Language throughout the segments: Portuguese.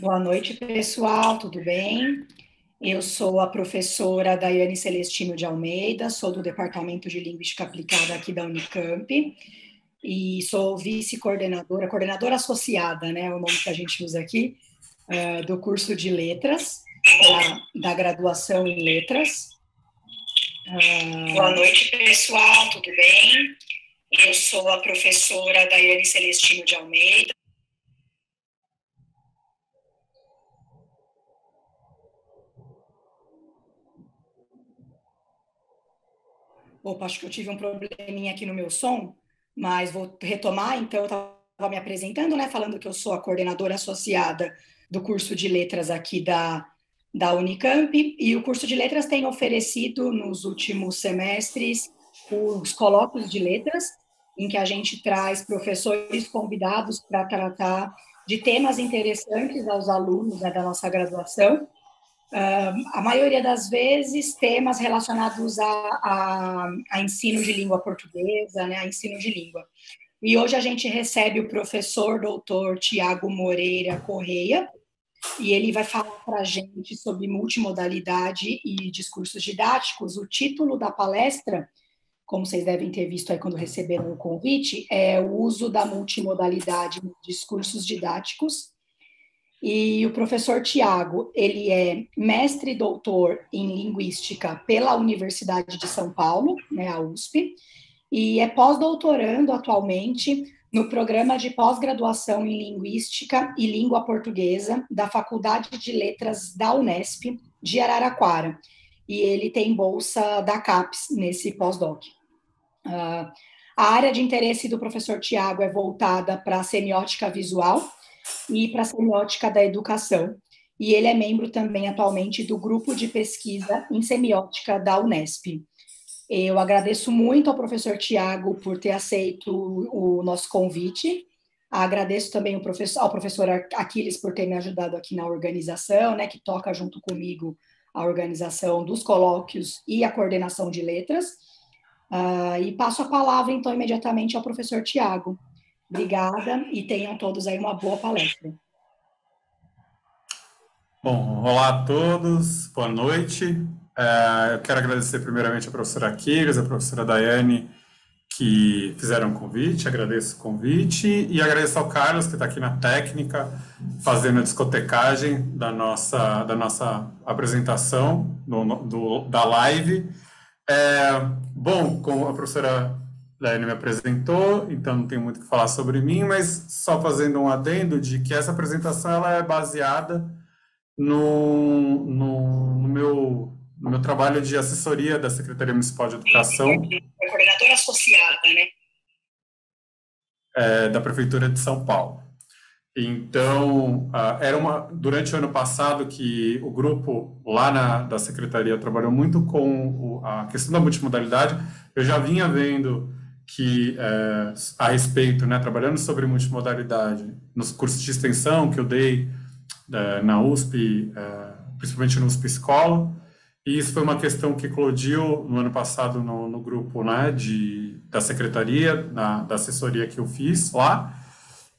Boa noite, pessoal, tudo bem? Eu sou a professora Daiane Celestino de Almeida, sou do Departamento de Linguística Aplicada aqui da Unicamp e sou vice-coordenadora, coordenadora associada, né, é o nome que a gente usa aqui, do curso de Letras, da graduação em Letras. Boa noite, pessoal, tudo bem? Eu sou a professora Daiane Celestino de Almeida. Opa, acho que eu tive um probleminha aqui no meu som, mas vou retomar. Então, eu estava me apresentando, né, falando que eu sou a coordenadora associada do curso de letras aqui da Unicamp, e o curso de letras tem oferecido nos últimos semestres os colóquios de letras, em que a gente traz professores convidados para tratar de temas interessantes aos alunos, né, da nossa graduação. A maioria das vezes, temas relacionados a ensino de língua portuguesa, né, a ensino de língua. E hoje a gente recebe o professor doutor Tiago Moreira Correia, e ele vai falar para a gente sobre multimodalidade e discursos didáticos. O título da palestra, como vocês devem ter visto aí quando receberam o convite, é o uso da multimodalidade nos discursos didáticos. E o professor Tiago, ele é mestre e doutor em linguística pela Universidade de São Paulo, né, a USP, e é pós-doutorando atualmente no programa de pós-graduação em linguística e língua portuguesa da Faculdade de Letras da Unesp de Araraquara. E ele tem bolsa da CAPES nesse pós-doc. A área de interesse do professor Tiago é voltada para a semiótica visual e para a semiótica da educação. E ele é membro também atualmente do grupo de pesquisa em semiótica da Unesp. Eu agradeço muito ao professor Tiago por ter aceito o nosso convite. Agradeço também ao professor Aquiles por ter me ajudado aqui na organização, né, que toca junto comigo a organização dos colóquios e a coordenação de letras. E passo a palavra, então, imediatamente ao professor Tiago. Obrigada e tenham todos aí uma boa palestra. Bom, olá a todos, boa noite. Eu quero agradecer primeiramente a professora Aquiles, a professora Daiane, que fizeram o convite, agradeço o convite, e agradeço ao Carlos, que está aqui na técnica, fazendo a discotecagem da nossa apresentação, da live. Bom, como a professora Daiane me apresentou, então não tenho muito o que falar sobre mim, mas só fazendo um adendo de que essa apresentação ela é baseada no meu trabalho de assessoria da Secretaria Municipal de Educação. É coordenadora associada, né? Da Prefeitura de São Paulo. Então, durante o ano passado que o grupo lá da Secretaria trabalhou muito com a questão da multimodalidade. Eu já vinha vendo que, a respeito, né, trabalhando sobre multimodalidade, nos cursos de extensão que eu dei na USP, principalmente no USP Escola, e isso foi uma questão que eclodiu no ano passado no grupo, né, da secretaria, da assessoria que eu fiz lá.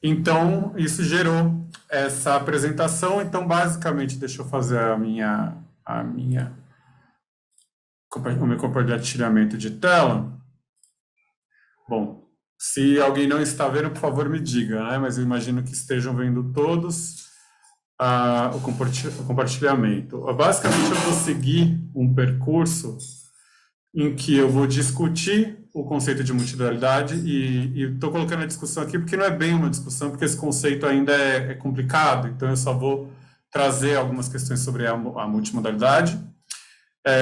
Então, isso gerou essa apresentação. Então, basicamente, deixa eu fazer o meu compartilhamento de tela. Bom, se alguém não está vendo, por favor, me diga, né? Mas eu imagino que estejam vendo todos o compartilhamento. Basicamente, eu vou seguir um percurso em que eu vou discutir o conceito de multimodalidade e estou colocando a discussão aqui porque não é bem uma discussão, porque esse conceito ainda é complicado, então eu só vou trazer algumas questões sobre a multimodalidade.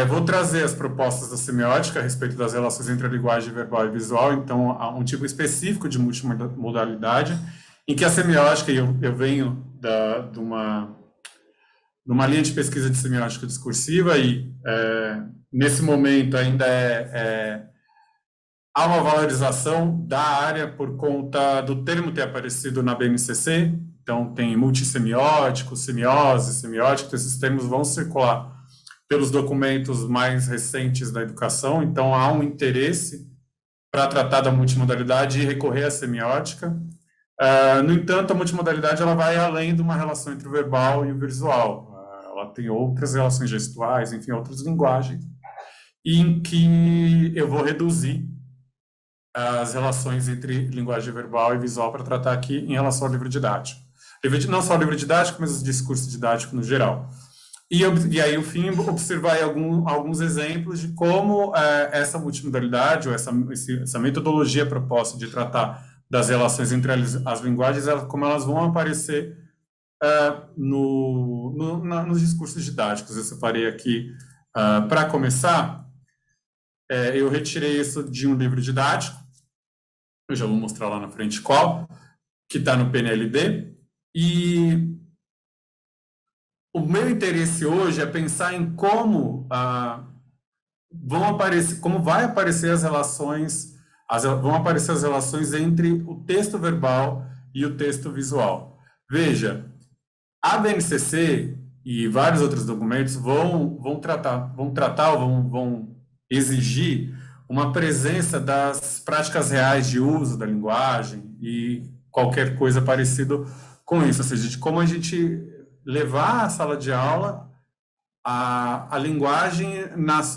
Vou trazer as propostas da semiótica a respeito das relações entre a linguagem verbal e visual, então há um tipo específico de multimodalidade, em que a semiótica, e eu venho de uma linha de pesquisa de semiótica discursiva, e nesse momento ainda há uma valorização da área por conta do termo ter aparecido na BNCC, então tem multissemiótico, semiose, semiótico, então esses termos vão circular pelos documentos mais recentes da educação, então há um interesse para tratar da multimodalidade e recorrer à semiótica. No entanto, a multimodalidade ela vai além de uma relação entre o verbal e o visual. Ela tem outras relações gestuais, enfim, outras linguagens, em que eu vou reduzir as relações entre linguagem verbal e visual para tratar aqui em relação ao livro didático. Não só o livro didático, mas o discurso didático no geral. E aí, o fim, observar aí alguns exemplos de como essa multimodalidade, ou essa metodologia proposta de tratar das relações entre as linguagens, como elas vão aparecer nos discursos didáticos. Eu separei aqui, para começar, eu retirei isso de um livro didático, eu já vou mostrar lá na frente qual, que está no PNLD, e o meu interesse hoje é pensar em como vai aparecer as relações, vão aparecer as relações entre o texto verbal e o texto visual. Veja, a BNCC e vários outros documentos vão exigir uma presença das práticas reais de uso da linguagem e qualquer coisa parecido com isso, ou seja, de como a gente levar a sala de aula a linguagem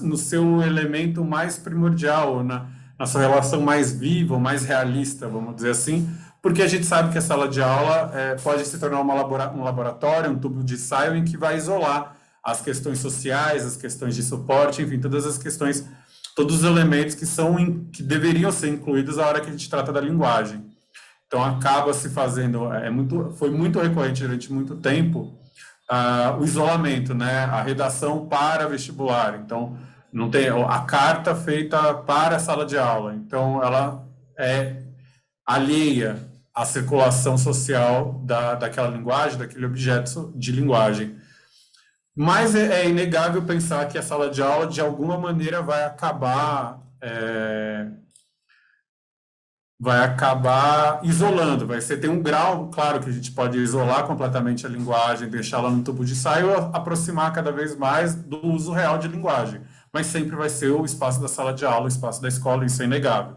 no seu elemento mais primordial, na sua relação mais viva, mais realista, vamos dizer assim, porque a gente sabe que a sala de aula pode se tornar um laboratório, um tubo de ensaio em que vai isolar as questões sociais, as questões de suporte, enfim, todas as questões, todos os elementos que deveriam ser incluídos na hora que a gente trata da linguagem. Então, acaba se fazendo, foi muito recorrente durante muito tempo, o isolamento, né? A redação para vestibular. Então, não tem a carta feita para a sala de aula. Então, ela é alheia à circulação social daquela linguagem, daquele objeto de linguagem. Mas é inegável pensar que a sala de aula, de alguma maneira, vai acabar isolando, tem um grau, claro, que a gente pode isolar completamente a linguagem, deixá-la no tubo de ensaio, aproximar cada vez mais do uso real de linguagem, mas sempre vai ser o espaço da sala de aula, o espaço da escola, isso é inegável.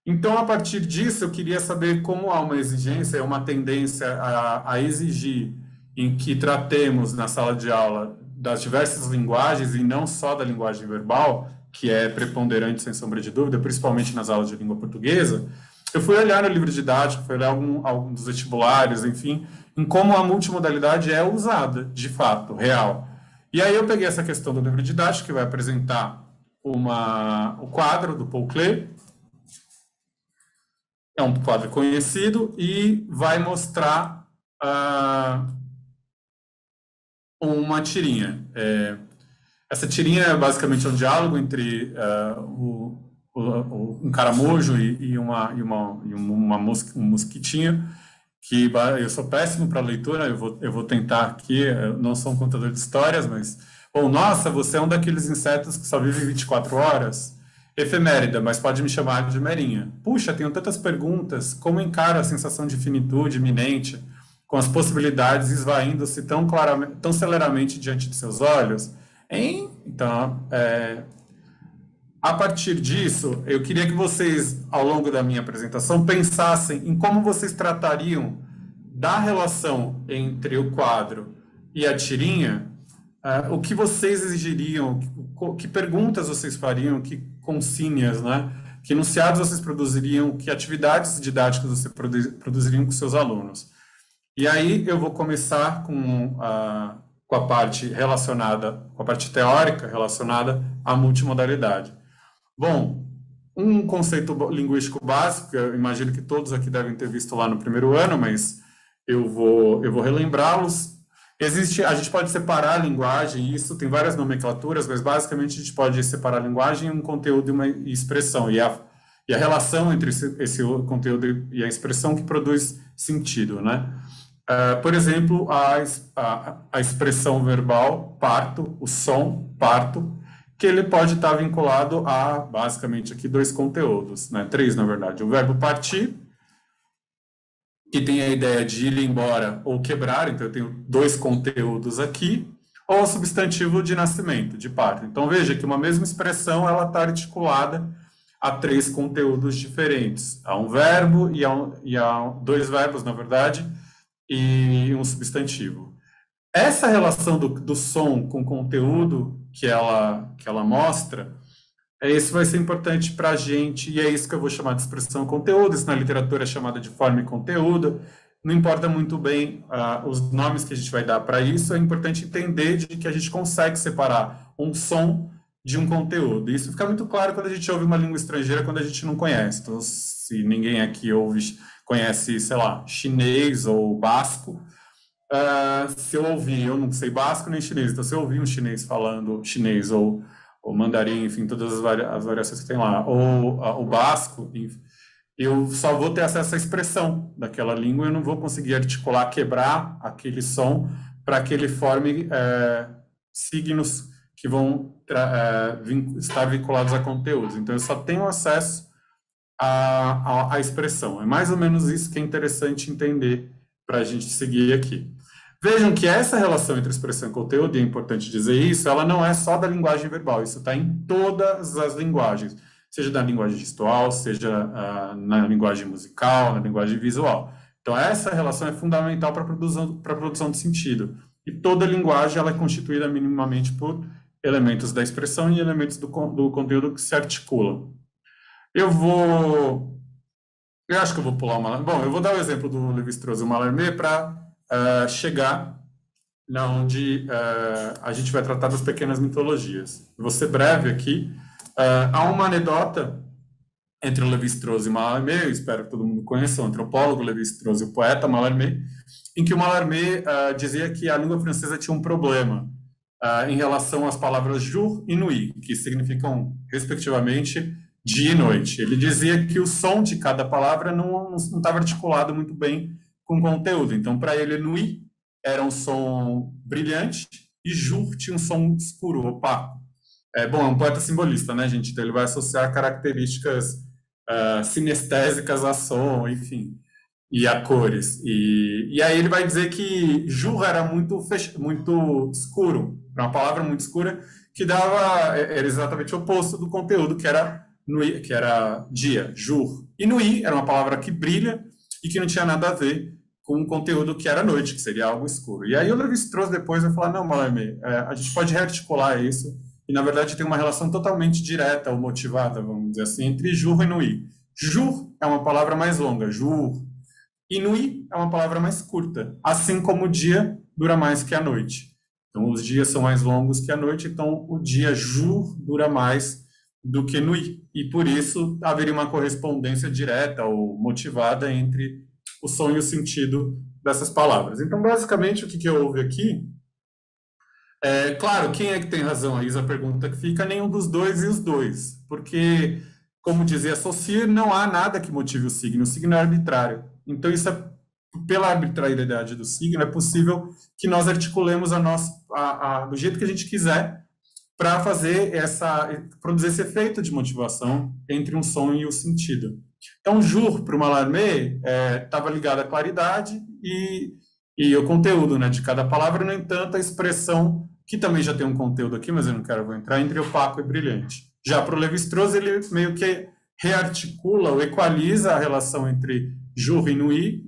Então, a partir disso, eu queria saber como há uma exigência, uma tendência a exigir em que tratemos na sala de aula das diversas linguagens e não só da linguagem verbal, que é preponderante, sem sombra de dúvida, principalmente nas aulas de língua portuguesa. Eu fui olhar no livro didático, fui olhar alguns dos vestibulares, enfim, em como a multimodalidade é usada, de fato, real. E aí eu peguei essa questão do livro didático, que vai apresentar o quadro do Paul Klee, é um quadro conhecido, e vai mostrar uma tirinha. Essa tirinha é basicamente um diálogo entre um caramujo e um mosquitinho, que eu sou péssimo para leitura, eu vou tentar aqui, eu não sou um contador de histórias, mas... Bom, nossa, você é um daqueles insetos que só vive 24 horas? Efemérida, mas pode me chamar de Merinha. Puxa, tenho tantas perguntas, como encara a sensação de finitude iminente, com as possibilidades esvaindo-se tão celeramente diante de seus olhos? Hein? Então, a partir disso, eu queria que vocês, ao longo da minha apresentação, pensassem em como vocês tratariam da relação entre o quadro e a tirinha, o que vocês exigiriam, que perguntas vocês fariam, que consígnias, né? Que enunciados vocês produziriam, que atividades didáticas vocês produziriam com seus alunos. E aí eu vou começar com a parte com a parte teórica relacionada à multimodalidade. Bom, um conceito linguístico básico, eu imagino que todos aqui devem ter visto lá no primeiro ano, mas eu vou relembrá-los. A gente pode separar a linguagem, isso tem várias nomenclaturas, mas basicamente a gente pode separar a linguagem em um conteúdo e uma expressão, e a relação entre esse conteúdo e a expressão que produz sentido, né? Por exemplo, a expressão verbal, parto, o som, parto, que ele pode estar vinculado a, basicamente, aqui 2 conteúdos, né? 3, na verdade. O verbo partir, que tem a ideia de ir embora ou quebrar, então eu tenho 2 conteúdos aqui, ou o substantivo de nascimento, de parto. Então, veja que uma mesma expressão, ela está articulada a três conteúdos diferentes. Há um verbo e há dois verbos, na verdade, e um substantivo. Essa relação do som com o conteúdo que ela mostra, isso vai ser importante para a gente, e é isso que eu vou chamar de expressão e conteúdo. Isso na literatura é chamada de forma e conteúdo. Não importa muito bem os nomes que a gente vai dar para isso, é importante entender de que a gente consegue separar um som de um conteúdo. Isso fica muito claro quando a gente ouve uma língua estrangeira, quando a gente não conhece. Então, se ninguém aqui conhece, sei lá, chinês ou basco, se eu ouvir, eu não sei basco nem chinês, então se eu ouvir um chinês falando chinês ou mandarim, enfim, todas as variações que tem lá, ou o basco, enfim, eu só vou ter acesso à expressão daquela língua, eu não vou conseguir articular, quebrar aquele som para que ele forme signos que vão estar vinculados a conteúdos. Então, eu só tenho acesso à expressão. É mais ou menos isso que é interessante entender para a gente seguir aqui. Vejam que essa relação entre expressão e conteúdo, e é importante dizer isso, ela não é só da linguagem verbal, isso está em todas as linguagens, seja na linguagem gestual, seja na linguagem musical, na linguagem visual. Então, essa relação é fundamental para a produção de sentido. E toda linguagem ela é constituída minimamente por elementos da expressão e elementos do conteúdo que se articulam. Eu acho que eu vou pular uma... Bom, eu vou dar o exemplo do Lévi-Strauss e o Mallarmé para chegar onde a gente vai tratar das pequenas mitologias. Vou ser breve aqui. Há uma anedota entre o Lévi-Strauss e Mallarmé, eu espero que todo mundo conheça, o antropólogo Lévi-Strauss e o poeta Mallarmé, em que o Mallarmé dizia que a língua francesa tinha um problema em relação às palavras jour e nuit, que significam, respectivamente, dia e noite. Ele dizia que o som de cada palavra não estava articulado muito bem com o conteúdo. Então, para ele, nuit era um som brilhante e jour tinha um som escuro, opaco. Bom, é um poeta simbolista, né, gente? Então, ele vai associar características sinestésicas a som, enfim, e a cores. E aí ele vai dizer que jour era muito escuro, uma palavra muito escura, que era exatamente o oposto do conteúdo, que era nuit, que era dia, jour. E nuit era uma palavra que brilha e que não tinha nada a ver com o conteúdo que era noite, que seria algo escuro. E aí o Lévi-Strauss depois vai falar, não, Mallarmé, a gente pode rearticular isso, e na verdade tem uma relação totalmente direta ou motivada, vamos dizer assim, entre jour e nuit. Jour é uma palavra mais longa, jour, e nuit é uma palavra mais curta, assim como o dia dura mais que a noite. Então, os dias são mais longos que a noite, então o dia jour dura mais do que nuit. E por isso haveria uma correspondência direta ou motivada entre o som e o sentido dessas palavras. Então, basicamente, o que houve aqui claro, quem é que tem razão? Aí a pergunta que fica, nenhum dos dois e os dois. Porque, como dizia Saussure, não há nada que motive o signo é arbitrário. Então, pela arbitrariedade do signo, é possível que nós articulemos do jeito que a gente quiser para produzir esse efeito de motivação entre um som e o sentido. Então, jour, para o Mallarmé, estava ligado à claridade e o conteúdo, né, de cada palavra, no entanto, a expressão, que também já tem um conteúdo aqui, mas eu não vou entrar, entre opaco e brilhante. Já para o Lévi-Strauss, ele meio que rearticula ou equaliza a relação entre jour e nuit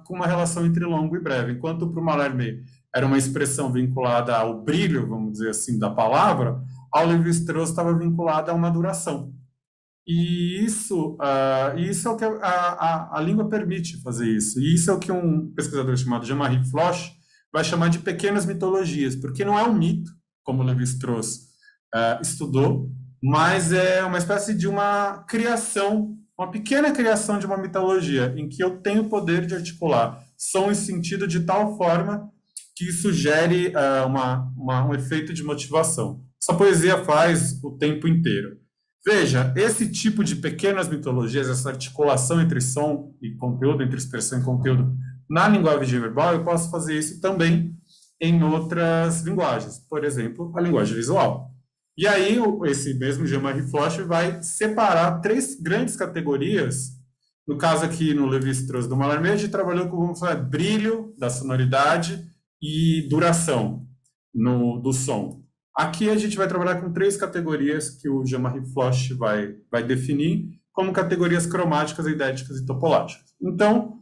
com uma relação entre longo e breve. Enquanto para o Mallarmé era uma expressão vinculada ao brilho, vamos dizer assim, da palavra, ao Lévi-Strauss estava vinculada a uma duração. E isso é o que a língua permite fazer isso. E isso é o que um pesquisador chamado Jean-Marie Floch vai chamar de pequenas mitologias, porque não é um mito, como Lévi-Strauss estudou, mas é uma espécie de uma criação, uma pequena criação de uma mitologia, em que eu tenho o poder de articular som e sentido de tal forma que isso gere um efeito de motivação. Essa poesia faz o tempo inteiro. Veja, esse tipo de pequenas mitologias, essa articulação entre som e conteúdo, entre expressão e conteúdo, na linguagem verbal, eu posso fazer isso também em outras linguagens, por exemplo, a linguagem visual. E aí, esse mesmo Jean-Marie Floch vai separar três grandes categorias. No caso aqui, no Lévi-Strauss do Mallarmé, a gente trabalhou com, vamos falar, brilho da sonoridade e duração do som. Aqui a gente vai trabalhar com 3 categorias que o Jean-Marie Floch vai definir como categorias cromáticas, eidéticas e topológicas. Então,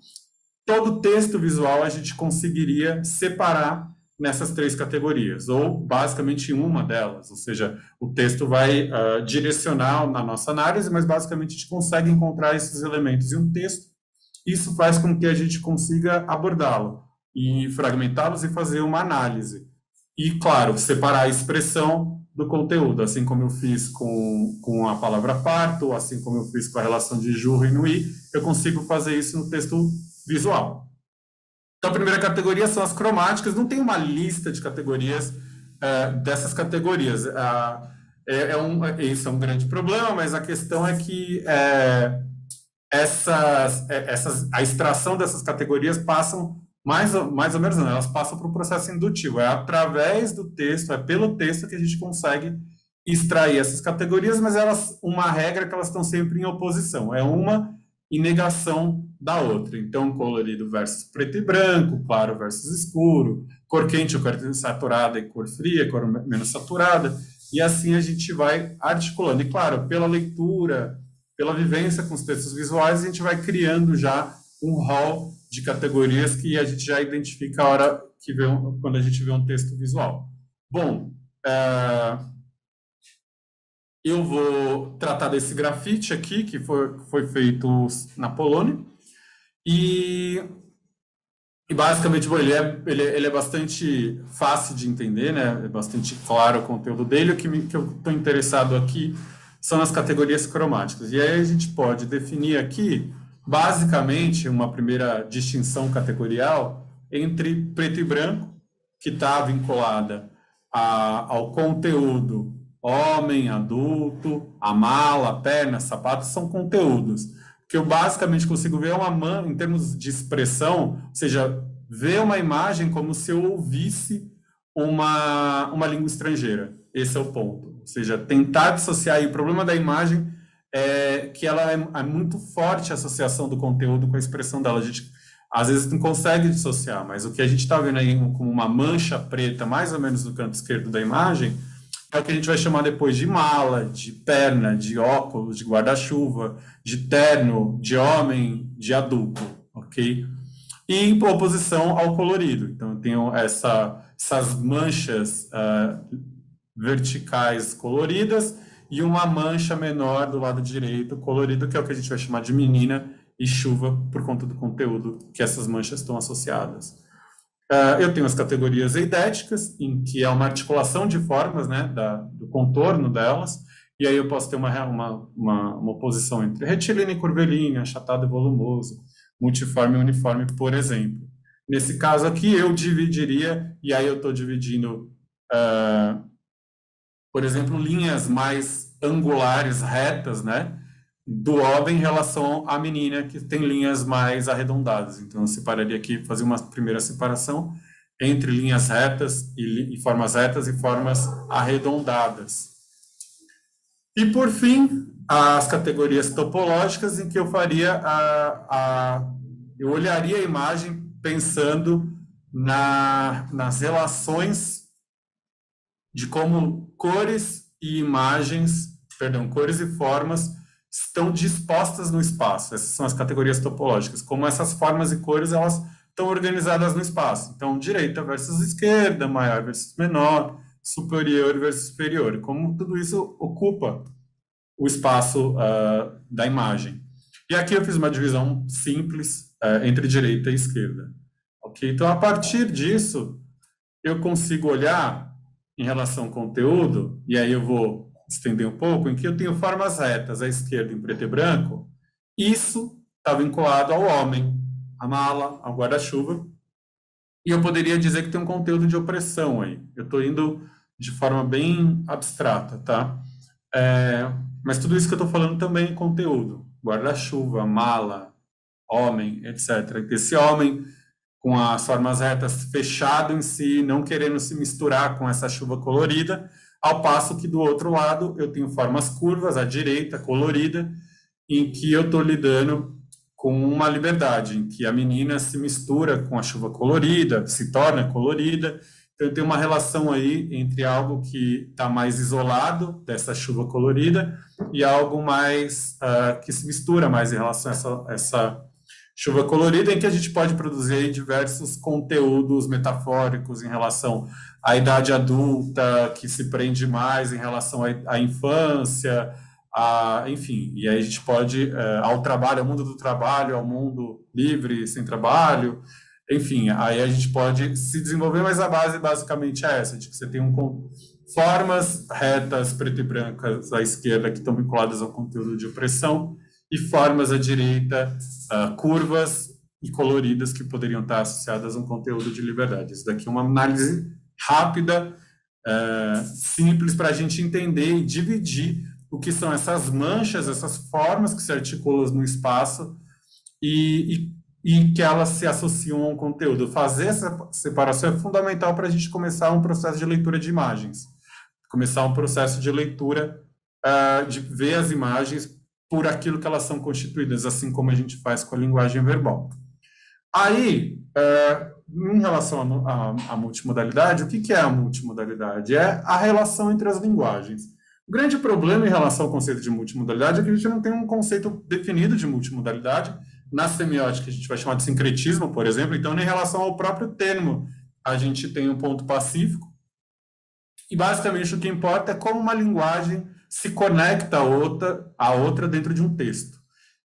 todo texto visual a gente conseguiria separar nessas 3 categorias, ou basicamente uma delas, ou seja, o texto vai direcionar na nossa análise, mas basicamente a gente consegue encontrar esses elementos em um texto. Isso faz com que a gente consiga abordá-lo e fragmentá-los e fazer uma análise. E, claro, separar a expressão do conteúdo, assim como eu fiz com a palavra parto, assim como eu fiz com a relação de Jurro e Nui, eu consigo fazer isso no texto visual. Então, a primeira categoria são as cromáticas. Não tem uma lista de categorias dessas categorias. Isso é um grande problema, mas a questão é que a extração dessas categorias passam mais ou menos, não, elas passam por um processo indutivo. É através do texto, é pelo texto que a gente consegue extrair essas categorias, mas uma regra é que elas estão sempre em oposição. É uma em negação da outra. Então, colorido versus preto e branco, claro versus escuro, cor quente ou cor saturada e cor fria, cor menos saturada, e assim a gente vai articulando. E, claro, pela leitura, pela vivência com os textos visuais, a gente vai criando já um rol de categorias que a gente já identifica a hora que quando a gente vê um texto visual. Bom, eu vou tratar desse grafite aqui, que foi feito na Polônia, e basicamente, bom, ele é bastante fácil de entender, né? É bastante claro o conteúdo dele. O que eu estou interessado aqui são as categorias cromáticas. E aí a gente pode definir aqui, basicamente, uma primeira distinção categorial entre preto e branco, que está vinculada ao conteúdo homem, adulto, a mala, a perna, sapato, são conteúdos. O que eu basicamente consigo ver em termos de expressão, ou seja, ver uma imagem como se eu ouvisse uma língua estrangeira. Esse é o ponto. Ou seja, tentar dissociar. E o problema da imagem é que ela é muito forte a associação do conteúdo com a expressão dela. A gente, às vezes, não consegue dissociar, mas o que a gente está vendo aí como uma mancha preta, mais ou menos no canto esquerdo da imagem, é o que a gente vai chamar depois de mala, de perna, de óculos, de guarda-chuva, de terno, de homem, de adulto, ok? E em oposição ao colorido. Então, eu tenho essas manchas verticais coloridas e uma mancha menor do lado direito colorido, que é o que a gente vai chamar de menina e chuva, por conta do conteúdo que essas manchas estão associadas. Eu tenho as categorias eidéticas, em que é uma articulação de formas, né, do contorno delas, e aí eu posso ter uma oposição entre retilíneo e curvilíneo, achatado e volumoso, multiforme e uniforme, por exemplo. Nesse caso aqui, eu dividiria, e aí eu estou dividindo, por exemplo, linhas mais angulares, retas, né, do homem em relação à menina, que tem linhas mais arredondadas. Então, eu separaria aqui, fazer uma primeira separação entre linhas retas e formas retas e formas arredondadas. E, por fim, as categorias topológicas, em que eu faria eu olharia a imagem pensando nas relações de como cores e formas estão dispostas no espaço. Essas são as categorias topológicas. Como essas formas e cores, elas estão organizadas no espaço. Então, direita versus esquerda, maior versus menor, superior versus superior. Como tudo isso ocupa o espaço da imagem. E aqui eu fiz uma divisão simples entre direita e esquerda. Ok? Então, a partir disso, eu consigo olhar em relação ao conteúdo, e aí eu vou estender um pouco, em que eu tenho formas retas à esquerda em preto e branco. Isso está vinculado ao homem, à mala, ao guarda-chuva, e eu poderia dizer que tem um conteúdo de opressão aí. Eu estou indo de forma bem abstrata, tá? Mas tudo isso que eu estou falando também é conteúdo. Guarda-chuva, mala, homem, etc. Esse homem com as formas retas fechado em si, não querendo se misturar com essa chuva colorida, ao passo que do outro lado eu tenho formas curvas, à direita, colorida, em que eu estou lidando com uma liberdade, em que a menina se mistura com a chuva colorida, se torna colorida. Então, tem uma relação aí entre algo que está mais isolado dessa chuva colorida e algo mais que se mistura mais em relação a essa chuva colorida, em que a gente pode produzir aí diversos conteúdos metafóricos em relação à idade adulta, que se prende mais em relação à infância, enfim, e aí a gente pode, ao trabalho, ao mundo do trabalho, ao mundo livre, sem trabalho, enfim, aí a gente pode se desenvolver, mas a base basicamente é essa, de que você tem formas retas, preto e brancas à esquerda, que estão vinculadas ao conteúdo de opressão, e formas à direita, curvas e coloridas, que poderiam estar associadas a um conteúdo de liberdade. Isso daqui é uma análise rápida, simples, para a gente entender e dividir o que são essas manchas, essas formas que se articulam no espaço e que elas se associam a um conteúdo. Fazer essa separação é fundamental para a gente começar um processo de leitura de imagens, começar um processo de leitura, de ver as imagens por aquilo que elas são constituídas, assim como a gente faz com a linguagem verbal. Aí, em relação à multimodalidade, o que é a multimodalidade? É a relação entre as linguagens. O grande problema em relação ao conceito de multimodalidade é que a gente não tem um conceito definido de multimodalidade. Na semiótica, a gente vai chamar de sincretismo, por exemplo, então, em relação ao próprio termo, a gente tem um ponto pacífico, e basicamente o que importa é como uma linguagem se conecta a outra dentro de um texto.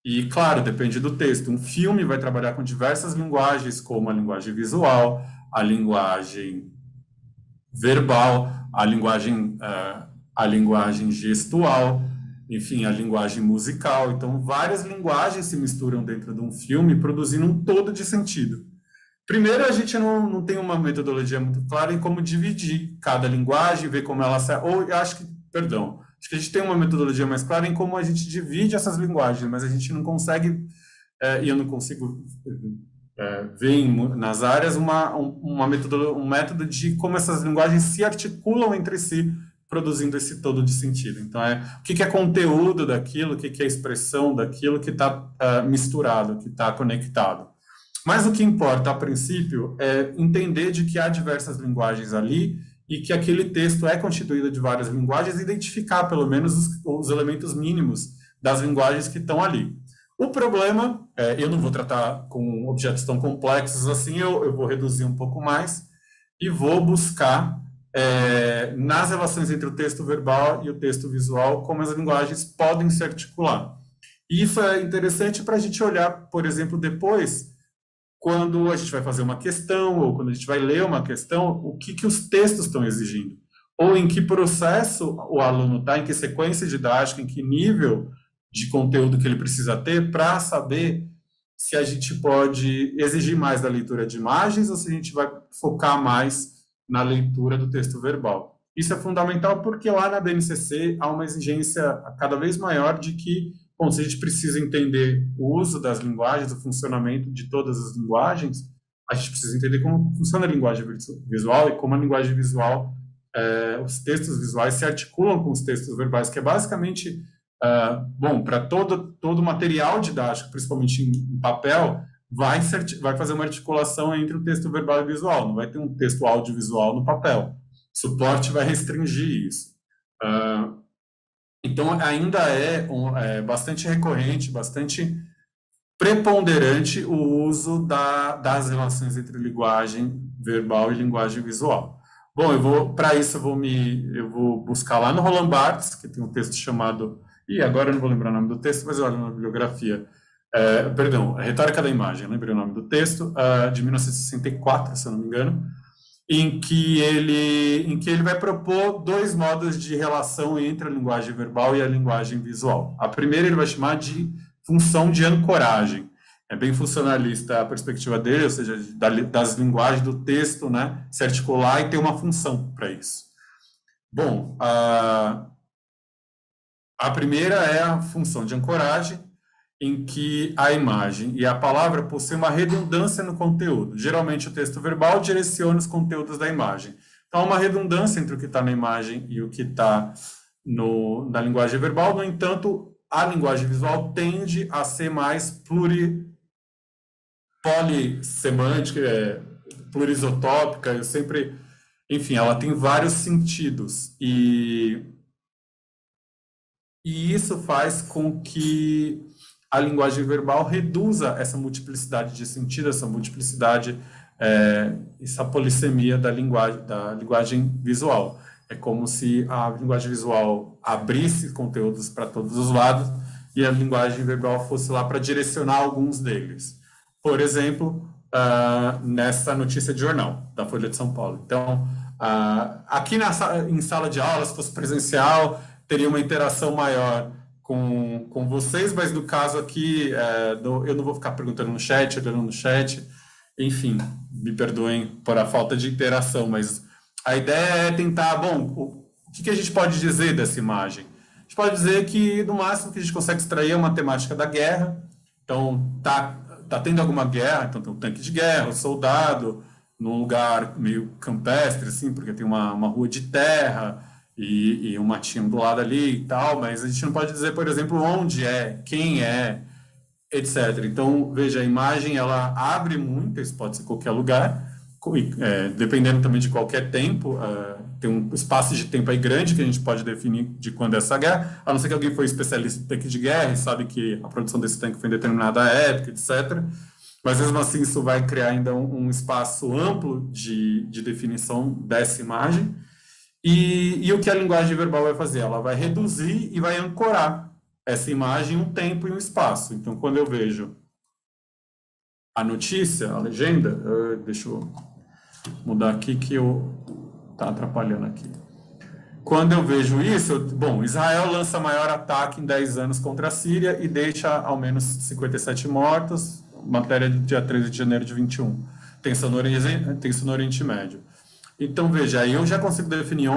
E, claro, depende do texto. Um filme vai trabalhar com diversas linguagens, como a linguagem visual, a linguagem verbal, a linguagem gestual, enfim, a linguagem musical. Então, várias linguagens se misturam dentro de um filme, produzindo um todo de sentido. Primeiro, a gente não tem uma metodologia muito clara em como dividir cada linguagem, ver como ela... acho que a gente tem uma metodologia mais clara em como a gente divide essas linguagens, mas a gente não consegue, e eu não consigo ver nas áreas um método de como essas linguagens se articulam entre si, produzindo esse todo de sentido. Então, o que é conteúdo daquilo, o que é expressão daquilo que está misturado, que está conectado. Mas o que importa, a princípio, é entender de que há diversas linguagens ali e que aquele texto é constituído de várias linguagens e identificar, pelo menos, os elementos mínimos das linguagens que estão ali. O problema, eu não vou tratar com objetos tão complexos assim, eu vou reduzir um pouco mais e vou buscar, nas relações entre o texto verbal e o texto visual, como as linguagens podem se articular. E isso é interessante para a gente olhar, por exemplo, depois, quando a gente vai fazer uma questão, ou quando a gente vai ler uma questão, o que os textos estão exigindo, ou em que processo o aluno está, em que sequência didática, em que nível de conteúdo que ele precisa ter, para saber se a gente pode exigir mais da leitura de imagens, ou se a gente vai focar mais na leitura do texto verbal. Isso é fundamental porque lá na BNCC há uma exigência cada vez maior de que, bom, se a gente precisa entender o uso das linguagens, o funcionamento de todas as linguagens, a gente precisa entender como funciona a linguagem visual e como a linguagem visual, os textos visuais se articulam com os textos verbais, que é basicamente, bom, para todo material didático, principalmente em papel, vai fazer uma articulação entre o texto verbal e visual, não vai ter um texto audiovisual no papel. O suporte vai restringir isso. Então, ainda é bastante recorrente, bastante preponderante o uso das relações entre linguagem verbal e linguagem visual. Bom, para isso eu vou buscar lá no Roland Barthes, que tem um texto chamado... agora eu não vou lembrar o nome do texto, mas olha na bibliografia. Retórica da Imagem, lembrei o nome do texto, de 1964, se eu não me engano, em que ele vai propor dois modos de relação entre a linguagem verbal e a linguagem visual. A primeira ele vai chamar de função de ancoragem. É bem funcionalista a perspectiva dele, ou seja, das linguagens do texto, né, se articular e ter uma função para isso. Bom, a primeira é a função de ancoragem, em que a imagem e a palavra possuem uma redundância no conteúdo. Geralmente, o texto verbal direciona os conteúdos da imagem. Então, há uma redundância entre o que está na imagem e o que está na linguagem verbal. No entanto, a linguagem visual tende a ser mais polissemântica, plurisotópica. Eu sempre enfim, ela tem vários sentidos e isso faz com que a linguagem verbal reduza essa multiplicidade de sentido, essa multiplicidade, essa polissemia da linguagem visual. É como se a linguagem visual abrisse conteúdos para todos os lados e a linguagem verbal fosse lá para direcionar alguns deles. Por exemplo, nessa notícia de jornal da Folha de São Paulo. Então, aqui em sala de aula, se fosse presencial, teria uma interação maior com vocês, mas no caso aqui, eu não vou ficar perguntando no chat, olhando no chat, enfim, me perdoem por a falta de interação, mas a ideia é tentar, bom, o que a gente pode dizer dessa imagem? A gente pode dizer que, no máximo, que a gente consegue extrair é uma temática da guerra, então tá tendo alguma guerra, então tem um tanque de guerra, um soldado, num lugar meio campestre, assim, porque tem uma rua de terra e um matinho do lado ali e tal, mas a gente não pode dizer, por exemplo, onde é, quem é, etc. Então, veja, a imagem, ela abre muito, isso pode ser qualquer lugar, dependendo também de qualquer tempo, tem um espaço de tempo aí grande que a gente pode definir de quando é essa guerra, a não ser que alguém foi especialista em tanque de guerra e sabe que a produção desse tanque foi em determinada época, etc. Mas, mesmo assim, isso vai criar ainda um espaço amplo de definição dessa imagem. E o que a linguagem verbal vai fazer? Ela vai reduzir e vai ancorar essa imagem em um tempo e um espaço. Então, quando eu vejo a notícia, a legenda, deixa eu mudar aqui que tá atrapalhando aqui. Quando eu vejo isso, bom, Israel lança maior ataque em 10 anos contra a Síria e deixa ao menos 57 mortos, matéria do dia 13 de janeiro de 21. Tensão no Oriente Médio. Então, veja, aí eu já consigo definir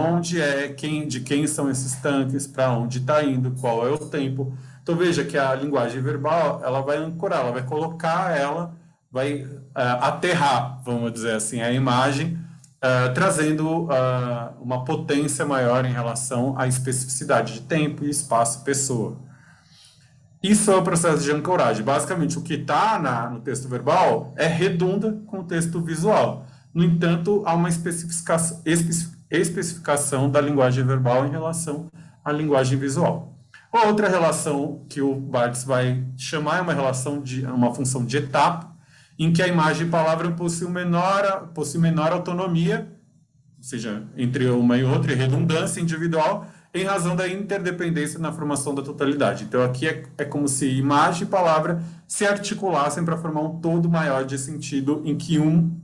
de quem são esses tanques, para onde está indo, qual é o tempo. Então, veja que a linguagem verbal, ela vai ancorar, ela vai colocar, ela vai aterrar, vamos dizer assim, a imagem, trazendo uma potência maior em relação à especificidade de tempo e espaço pessoa. Isso é o processo de ancoragem. Basicamente, o que está no texto verbal redunda com o texto visual. No entanto, há uma especificação da linguagem verbal em relação à linguagem visual. Outra relação que o Barthes vai chamar é uma função de etapa, em que a imagem e palavra possui menor autonomia, ou seja, entre uma e outra, e redundância individual, em razão da interdependência na formação da totalidade. Então, aqui é como se imagem e palavra se articulassem para formar um todo maior de sentido, em que um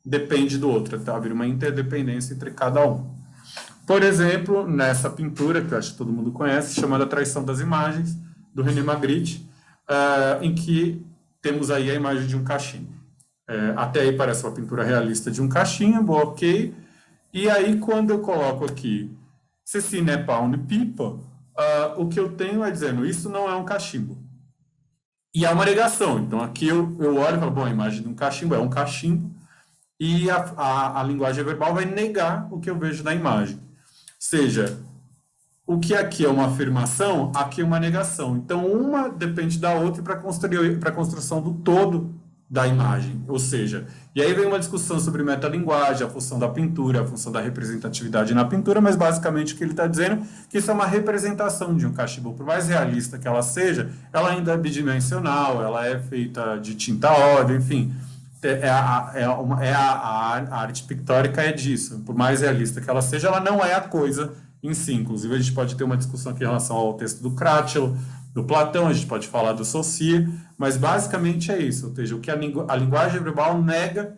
depende do outro, tá? Haver uma interdependência entre cada um. Por exemplo, nessa pintura, que eu acho que todo mundo conhece, chamada A Traição das Imagens, do René Magritte, em que temos aí a imagem de um cachimbo. Até aí parece uma pintura realista de um cachimbo, ok. E aí, quando eu coloco aqui, ceci n'est pas une pipe, o que eu tenho é dizendo, isso não é um cachimbo. E há uma negação. Então, aqui eu olho e falo, bom, a imagem de um cachimbo é um cachimbo, e a linguagem verbal vai negar o que eu vejo na imagem. Ou seja, o que aqui é uma afirmação, aqui é uma negação. Então, uma depende da outra para a construção do todo da imagem. Ou seja, e aí vem uma discussão sobre metalinguagem, a função da pintura, a função da representatividade na pintura, mas basicamente o que ele está dizendo é que isso é uma representação de um cachimbo. Por mais realista que ela seja, ela ainda é bidimensional, ela é feita de tinta óleo, enfim. A arte pictórica é disso. Por mais realista que ela seja, ela não é a coisa em si. Inclusive, a gente pode ter uma discussão aqui em relação ao texto do Cratchel, do Platão, a gente pode falar do Saussure, mas basicamente é isso. Ou seja, o que a linguagem verbal nega,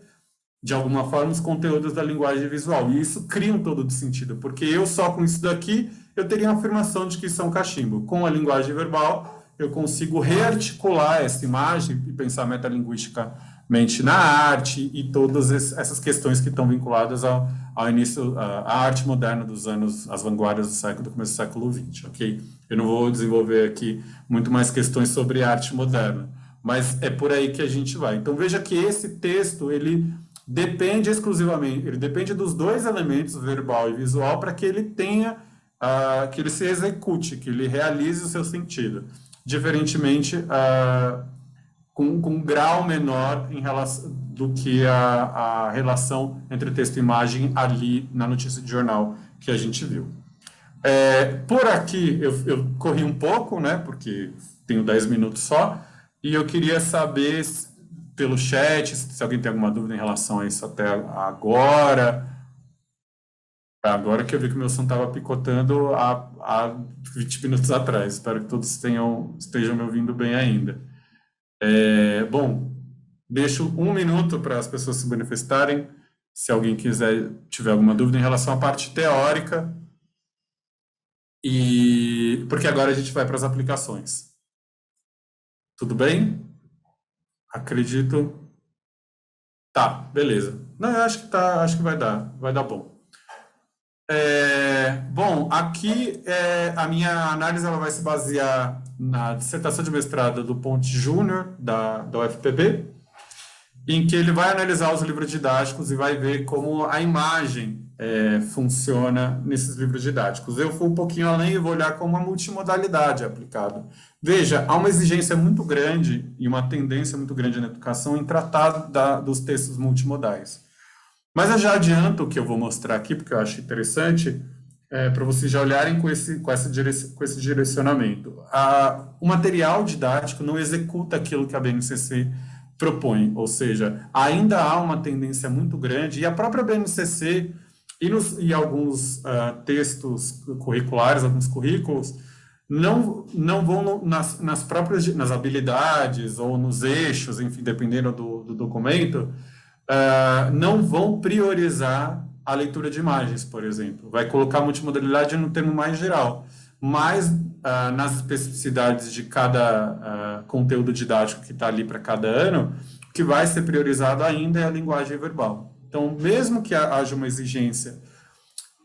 de alguma forma, os conteúdos da linguagem visual. E isso cria um todo de sentido, porque eu só com isso daqui, eu teria uma afirmação de que isso é um cachimbo. Com a linguagem verbal, eu consigo rearticular essa imagem e pensar metalinguisticamente na arte e todas essas questões que estão vinculadas ao início, à arte moderna dos anos, as vanguardas do começo do século XX, ok? Eu não vou desenvolver aqui muito mais questões sobre arte moderna, mas é por aí que a gente vai. Então, veja que esse texto, ele depende exclusivamente, ele depende dos dois elementos, verbal e visual, para que ele tenha, que ele se execute, que ele realize o seu sentido. Diferentemente, com um grau menor em relação, do que a relação entre texto e imagem ali na notícia de jornal que a gente viu. Por aqui, eu corri um pouco, né, porque tenho 10 minutos só, e eu queria saber, pelo chat, se alguém tem alguma dúvida em relação a isso até agora. Agora que eu vi que o meu som estava picotando há 20 minutos atrás. Espero que todos estejam me ouvindo bem ainda. Bom, deixo 1 minuto para as pessoas se manifestarem, se alguém tiver alguma dúvida em relação à parte teórica, porque agora a gente vai para as aplicações. Tudo bem? Acredito. Tá, beleza. Não, eu acho que vai dar bom. Bom, aqui a minha análise ela vai se basear na dissertação de mestrado do Ponte Júnior, da UFPB, em que ele vai analisar os livros didáticos e vai ver como a imagem funciona nesses livros didáticos. Eu fui um pouquinho além e vou olhar como a multimodalidade é aplicada. Veja, há uma exigência muito grande e uma tendência muito grande na educação em tratar dos textos multimodais. Mas eu já adianto o que eu vou mostrar aqui, porque eu acho interessante, para vocês já olharem com esse direcionamento. O material didático não executa aquilo que a BNCC propõe, ou seja, ainda há uma tendência muito grande, e a própria BNCC e alguns textos curriculares, alguns currículos, não vão nas habilidades ou nos eixos, enfim, dependendo do documento, não vão priorizar a leitura de imagens, por exemplo. Vai colocar multimodalidade no termo mais geral, mas nas especificidades de cada conteúdo didático que está ali para cada ano, o que vai ser priorizado ainda é a linguagem verbal. Então, mesmo que haja uma exigência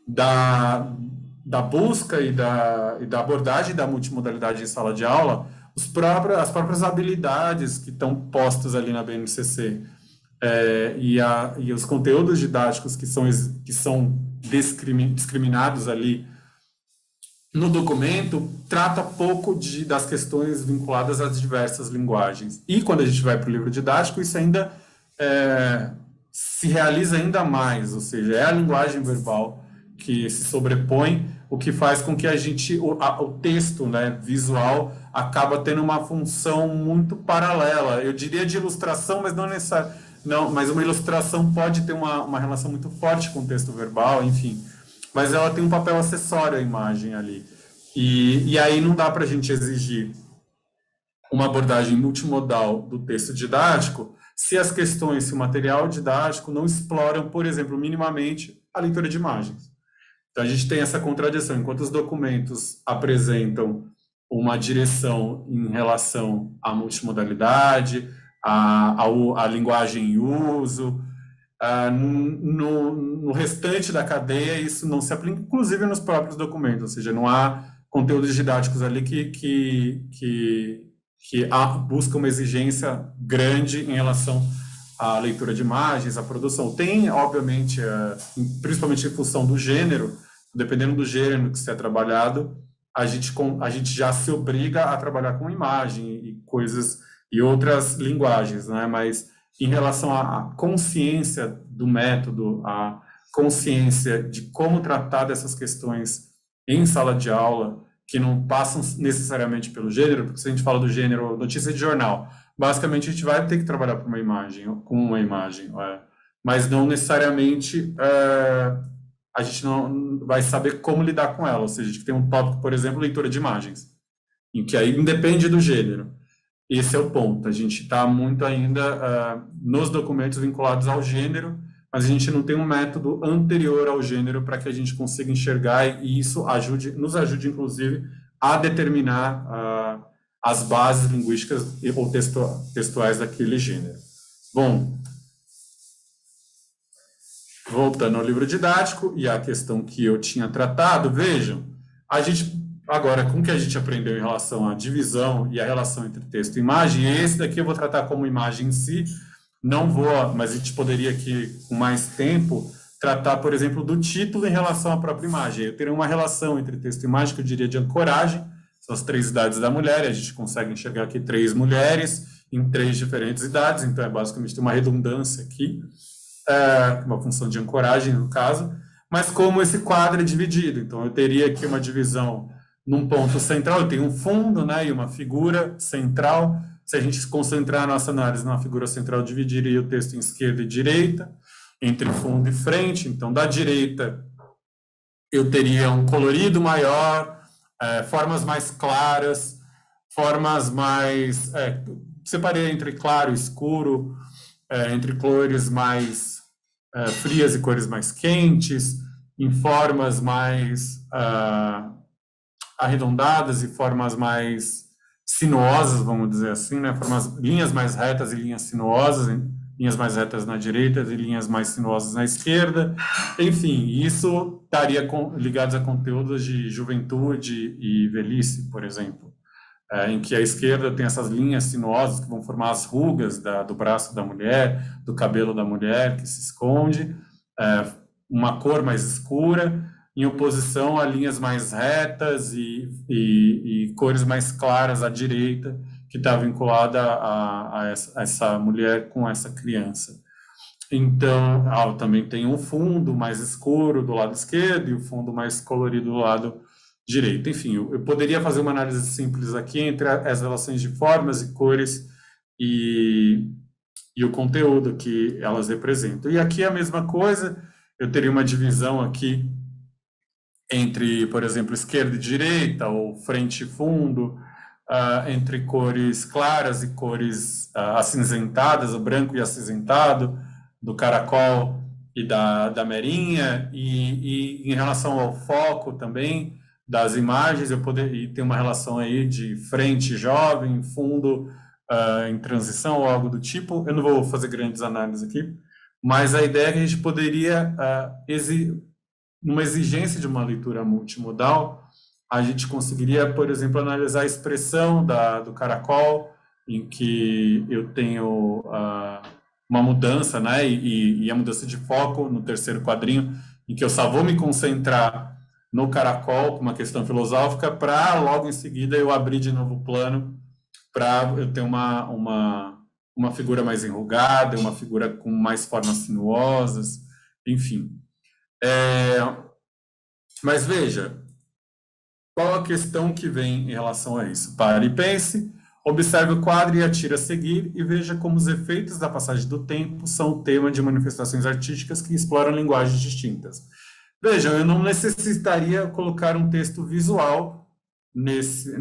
da busca e da abordagem da multimodalidade em sala de aula, as próprias habilidades que estão postas ali na BNCC, e os conteúdos didáticos que são discriminados ali no documento, trata pouco das questões vinculadas às diversas linguagens. E quando a gente vai para o livro didático, isso ainda se realiza ainda mais, ou seja, é a linguagem verbal que se sobrepõe, o que faz com que o texto, né, visual acaba tendo uma função muito paralela. Eu diria de ilustração, mas não necessariamente. Não, mas uma ilustração pode ter uma relação muito forte com o texto verbal, enfim. Mas ela tem um papel acessório à imagem ali. E aí não dá para a gente exigir uma abordagem multimodal do texto didático se o material didático não exploram, por exemplo, minimamente a leitura de imagens. Então a gente tem essa contradição. Enquanto os documentos apresentam uma direção em relação à multimodalidade, a linguagem em uso, no restante da cadeia isso não se aplica, inclusive nos próprios documentos, ou seja, não há conteúdos didáticos ali que buscam uma exigência grande em relação à leitura de imagens, à produção. Tem, obviamente, principalmente em função do gênero, dependendo do gênero que se é trabalhado, a gente já se obriga a trabalhar com imagem e coisas e outras linguagens, né? Mas em relação à consciência do método, a consciência de como tratar dessas questões em sala de aula, que não passam necessariamente pelo gênero, porque se a gente fala do gênero notícia de jornal, basicamente a gente vai ter que trabalhar com uma imagem, mas não necessariamente a gente não vai saber como lidar com ela, ou seja, a gente tem um tópico, por exemplo, leitura de imagens, em que aí independe do gênero. Esse é o ponto, a gente está muito ainda nos documentos vinculados ao gênero, mas a gente não tem um método anterior ao gênero para que a gente consiga enxergar e isso nos ajude, inclusive, a determinar as bases linguísticas ou textuais daquele gênero. Bom, voltando ao livro didático e à questão que eu tinha tratado, vejam, agora, com o que a gente aprendeu em relação à divisão e a relação entre texto e imagem, esse daqui eu vou tratar como imagem em si, mas a gente poderia aqui, com mais tempo, tratar, por exemplo, do título em relação à própria imagem. Eu teria uma relação entre texto e imagem, que eu diria de ancoragem, são as 3 idades da mulher, a gente consegue enxergar aqui 3 mulheres, em 3 diferentes idades, então é basicamente tem uma redundância aqui, uma função de ancoragem no caso, mas como esse quadro é dividido, então eu teria aqui uma divisão num ponto central, eu tenho um fundo, né, e uma figura central. Se a gente se concentrar a nossa análise numa figura central, dividiria o texto em esquerda e direita, entre fundo e frente. Então, da direita, eu teria um colorido maior, formas mais claras, formas mais... separei entre claro e escuro, entre cores mais frias e cores mais quentes, em formas mais arredondadas e formas mais sinuosas, vamos dizer assim, né? Linhas mais retas e linhas sinuosas, linhas mais retas na direita e linhas mais sinuosas na esquerda. Enfim, isso estaria ligados a conteúdos de juventude e velhice, por exemplo, em que a esquerda tem essas linhas sinuosas que vão formar as rugas do braço da mulher, do cabelo da mulher que se esconde, uma cor mais escura, em oposição a linhas mais retas e cores mais claras à direita, que está vinculada a essa mulher com essa criança. Então, também tem um fundo mais escuro do lado esquerdo e o fundo mais colorido do lado direito. Enfim, eu poderia fazer uma análise simples aqui entre as relações de formas e cores e o conteúdo que elas representam. E aqui é a mesma coisa, eu teria uma divisão aqui entre, por exemplo, esquerda e direita, ou frente e fundo, entre cores claras e cores acinzentadas, o branco e acinzentado, do caracol e da merinha, e em relação ao foco também das imagens, e tem uma relação aí de frente jovem, fundo em transição ou algo do tipo. Eu não vou fazer grandes análises aqui, mas a ideia é que a gente poderia numa exigência de uma leitura multimodal, a gente conseguiria, por exemplo, analisar a expressão do caracol, em que eu tenho uma mudança, né, e a mudança de foco no terceiro quadrinho, em que eu só vou me concentrar no caracol, com uma questão filosófica, para logo em seguida eu abrir de novo o plano, para eu ter uma figura mais enrugada, uma figura com mais formas sinuosas, enfim. Mas veja, qual a questão que vem em relação a isso? Pare e pense, observe o quadro e atire a seguir e veja como os efeitos da passagem do tempo são o tema de manifestações artísticas que exploram linguagens distintas. Vejam, eu não necessitaria colocar um texto visual nessa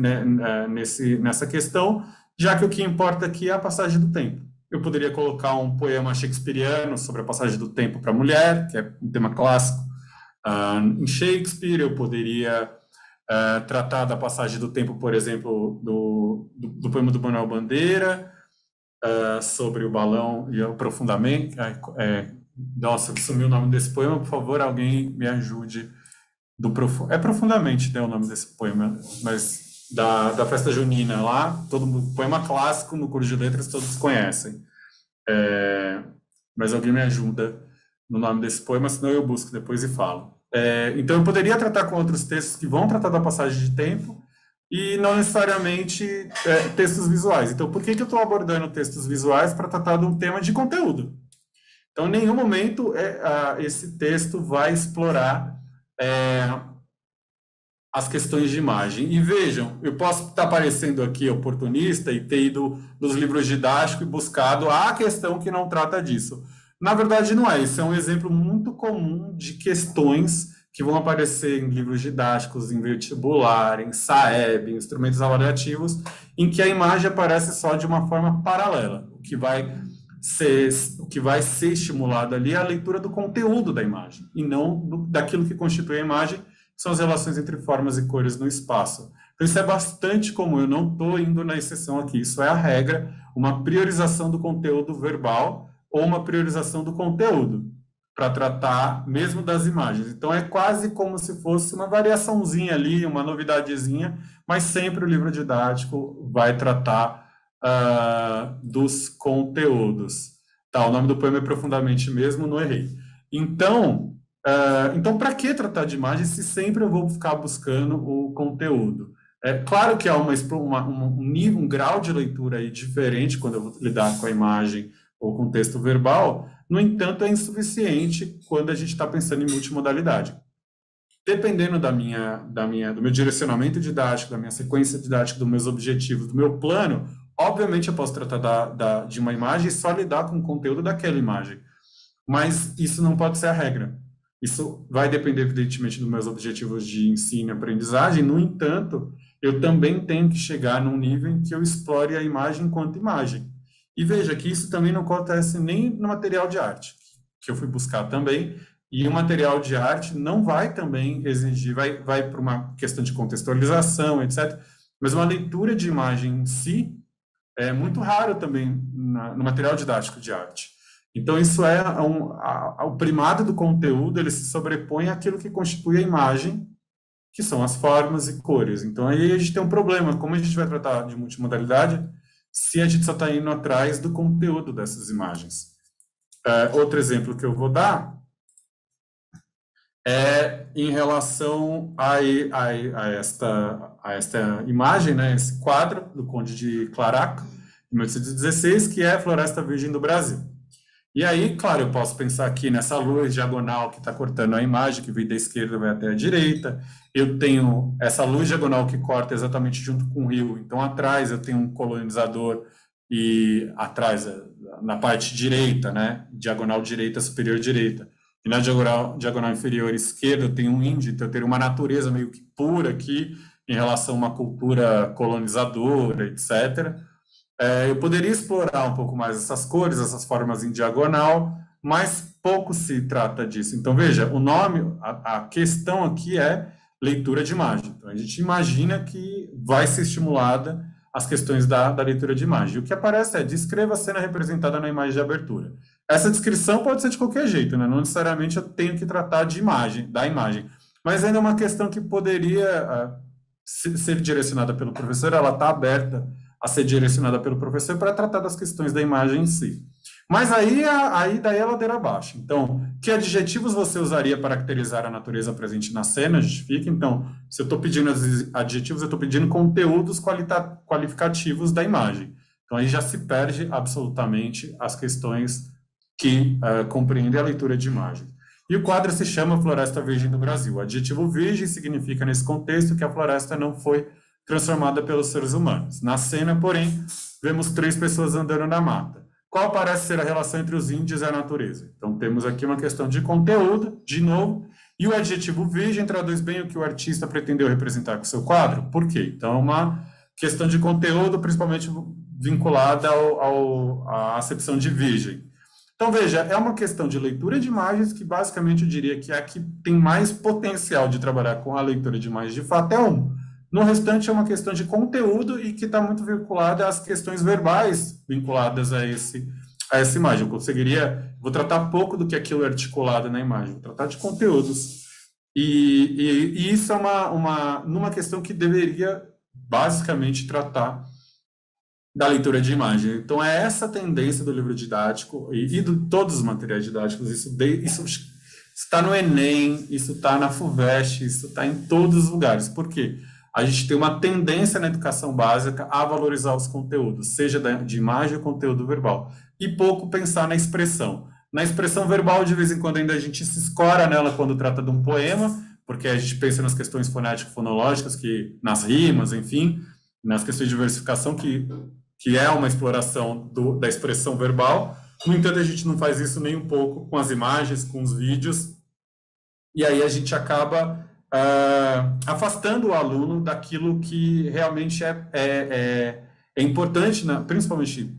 questão, já que o que importa aqui é a passagem do tempo. Eu poderia colocar um poema shakespeariano sobre a passagem do tempo para a mulher, que é um tema clássico em Shakespeare. Eu poderia tratar da passagem do tempo, por exemplo, do poema do Manuel Bandeira, sobre o balão e o profundamente. Nossa, sumiu o nome desse poema, por favor, alguém me ajude. É Profundamente, né, o nome desse poema, mas da festa junina lá, poema clássico no curso de letras, todos conhecem. Mas alguém me ajuda no nome desse poema, senão eu busco depois e falo. Então, eu poderia tratar com outros textos que vão tratar da passagem de tempo e não necessariamente textos visuais. Então, por que eu estou abordando textos visuais para tratar de um tema de conteúdo? Então, em nenhum momento esse texto vai explorar as questões de imagem. E vejam, eu posso estar parecendo aqui oportunista e ter ido nos livros didáticos e buscado a questão que não trata disso. Na verdade, não é. Isso é um exemplo muito comum de questões que vão aparecer em livros didáticos, em vestibular, em SAEB, em instrumentos avaliativos, em que a imagem aparece só de uma forma paralela. O que vai ser estimulado ali é a leitura do conteúdo da imagem, e não daquilo que constitui a imagem, que são as relações entre formas e cores no espaço. Então, isso é bastante comum. Eu não estou indo na exceção aqui. Isso é a regra, uma priorização do conteúdo verbal ou uma priorização do conteúdo, para tratar mesmo das imagens. Então, é quase como se fosse uma variaçãozinha ali, uma novidadezinha, mas sempre o livro didático vai tratar dos conteúdos. Tá, o nome do poema é Profundamente mesmo, não errei. Então para que tratar de imagens se sempre eu vou ficar buscando o conteúdo? É claro que há um grau de leitura aí diferente quando eu vou lidar com a imagem ou com o texto verbal, no entanto, é insuficiente quando a gente está pensando em multimodalidade. Dependendo do meu direcionamento didático, da minha sequência didática, dos meus objetivos, do meu plano, obviamente eu posso tratar de uma imagem e só lidar com o conteúdo daquela imagem. Mas isso não pode ser a regra. Isso vai depender, evidentemente, dos meus objetivos de ensino e aprendizagem. No entanto, eu também tenho que chegar num nível em que eu explore a imagem enquanto imagem. E veja que isso também não acontece nem no material de arte, que eu fui buscar também. E o material de arte não vai também exigir, vai para uma questão de contextualização, etc. Mas uma leitura de imagem em si é muito raro também no material didático de arte. Então, isso é o primado do conteúdo, ele se sobrepõe àquilo que constitui a imagem, que são as formas e cores. Então, aí a gente tem um problema. Como a gente vai tratar de multimodalidade se a gente só está indo atrás do conteúdo dessas imagens? Outro exemplo que eu vou dar é em relação a esta imagem, né, esse quadro do Conde de Claraca, de 1816, que é a Floresta Virgem do Brasil. E aí, claro, eu posso pensar aqui nessa luz diagonal que está cortando a imagem, que vem da esquerda vai até a direita. Eu tenho essa luz diagonal que corta exatamente junto com o rio. Então, atrás eu tenho um colonizador e atrás, na parte direita, né, diagonal direita, superior direita. E na diagonal inferior esquerda eu tenho um índio, então eu tenho uma natureza meio que pura aqui em relação a uma cultura colonizadora, etc. Eu poderia explorar um pouco mais essas cores, essas formas em diagonal, mas pouco se trata disso. Então, veja, o nome, a questão aqui é leitura de imagem. Então, a gente imagina que vai ser estimulada as questões da leitura de imagem. O que aparece é: descreva a cena representada na imagem de abertura. Essa descrição pode ser de qualquer jeito, né? Não necessariamente eu tenho que tratar de imagem, da imagem. Mas ainda é uma questão que poderia ser direcionada pelo professor, ela está aberta a ser direcionada pelo professor para tratar das questões da imagem em si. Mas aí daí é ladeira abaixo. Então, que adjetivos você usaria para caracterizar a natureza presente na cena? Justifica. Então, se eu estou pedindo adjetivos, eu estou pedindo conteúdos qualificativos da imagem. Então, aí já se perde absolutamente as questões que compreendem a leitura de imagem. E o quadro se chama Floresta Virgem do Brasil. O adjetivo virgem significa, nesse contexto, que a floresta não foi transformada pelos seres humanos. Na cena, porém, vemos 3 pessoas andando na mata. Qual parece ser a relação entre os índios e a natureza? Então, temos aqui uma questão de conteúdo, de novo, e o adjetivo virgem traduz bem o que o artista pretendeu representar com seu quadro. Por quê? Então, uma questão de conteúdo, principalmente vinculada à acepção de virgem. Então, veja, é uma questão de leitura de imagens que, basicamente, eu diria que é a que tem mais potencial de trabalhar com a leitura de imagens, de fato, é um. No restante, é uma questão de conteúdo e que está muito vinculada às questões verbais vinculadas a essa imagem. Vou tratar pouco do que aquilo é articulado na imagem, vou tratar de conteúdos. E isso é numa questão que deveria, basicamente, tratar da leitura de imagem. Então, é essa tendência do livro didático e de todos os materiais didáticos. Isso está no Enem, isso está na FUVEST, isso está em todos os lugares. Por quê? A gente tem uma tendência na educação básica a valorizar os conteúdos, seja de imagem ou conteúdo verbal, e pouco pensar na expressão. Na expressão verbal, de vez em quando, ainda a gente se escora nela quando trata de um poema, porque a gente pensa nas questões fonético-fonológicas, nas rimas, enfim, nas questões de versificação, que é uma exploração da expressão verbal. No entanto, a gente não faz isso nem um pouco com as imagens, com os vídeos, e aí a gente acaba afastando o aluno daquilo que realmente é importante, principalmente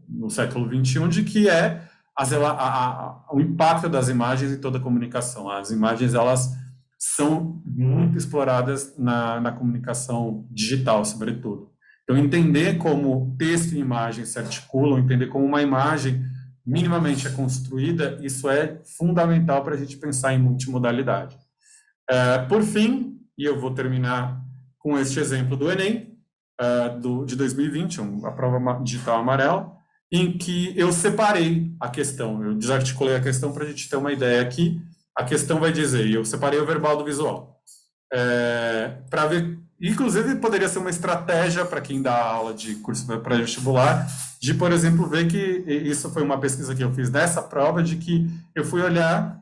no século XXI, de que é o impacto das imagens em toda a comunicação. As imagens, elas são muito exploradas na comunicação digital, sobretudo. Então, entender como texto e imagem se articulam, entender como uma imagem minimamente é construída, isso é fundamental para a gente pensar em multimodalidade. Por fim, e eu vou terminar com este exemplo do Enem, de 2020, a prova digital amarela, em que eu separei a questão, eu desarticulei a questão para a gente ter uma ideia aqui. A questão vai dizer, eu separei o verbal do visual, para ver inclusive, poderia ser uma estratégia para quem dá aula de curso pré-vestibular, de, por exemplo, ver que, isso foi uma pesquisa que eu fiz nessa prova, de que eu fui olhar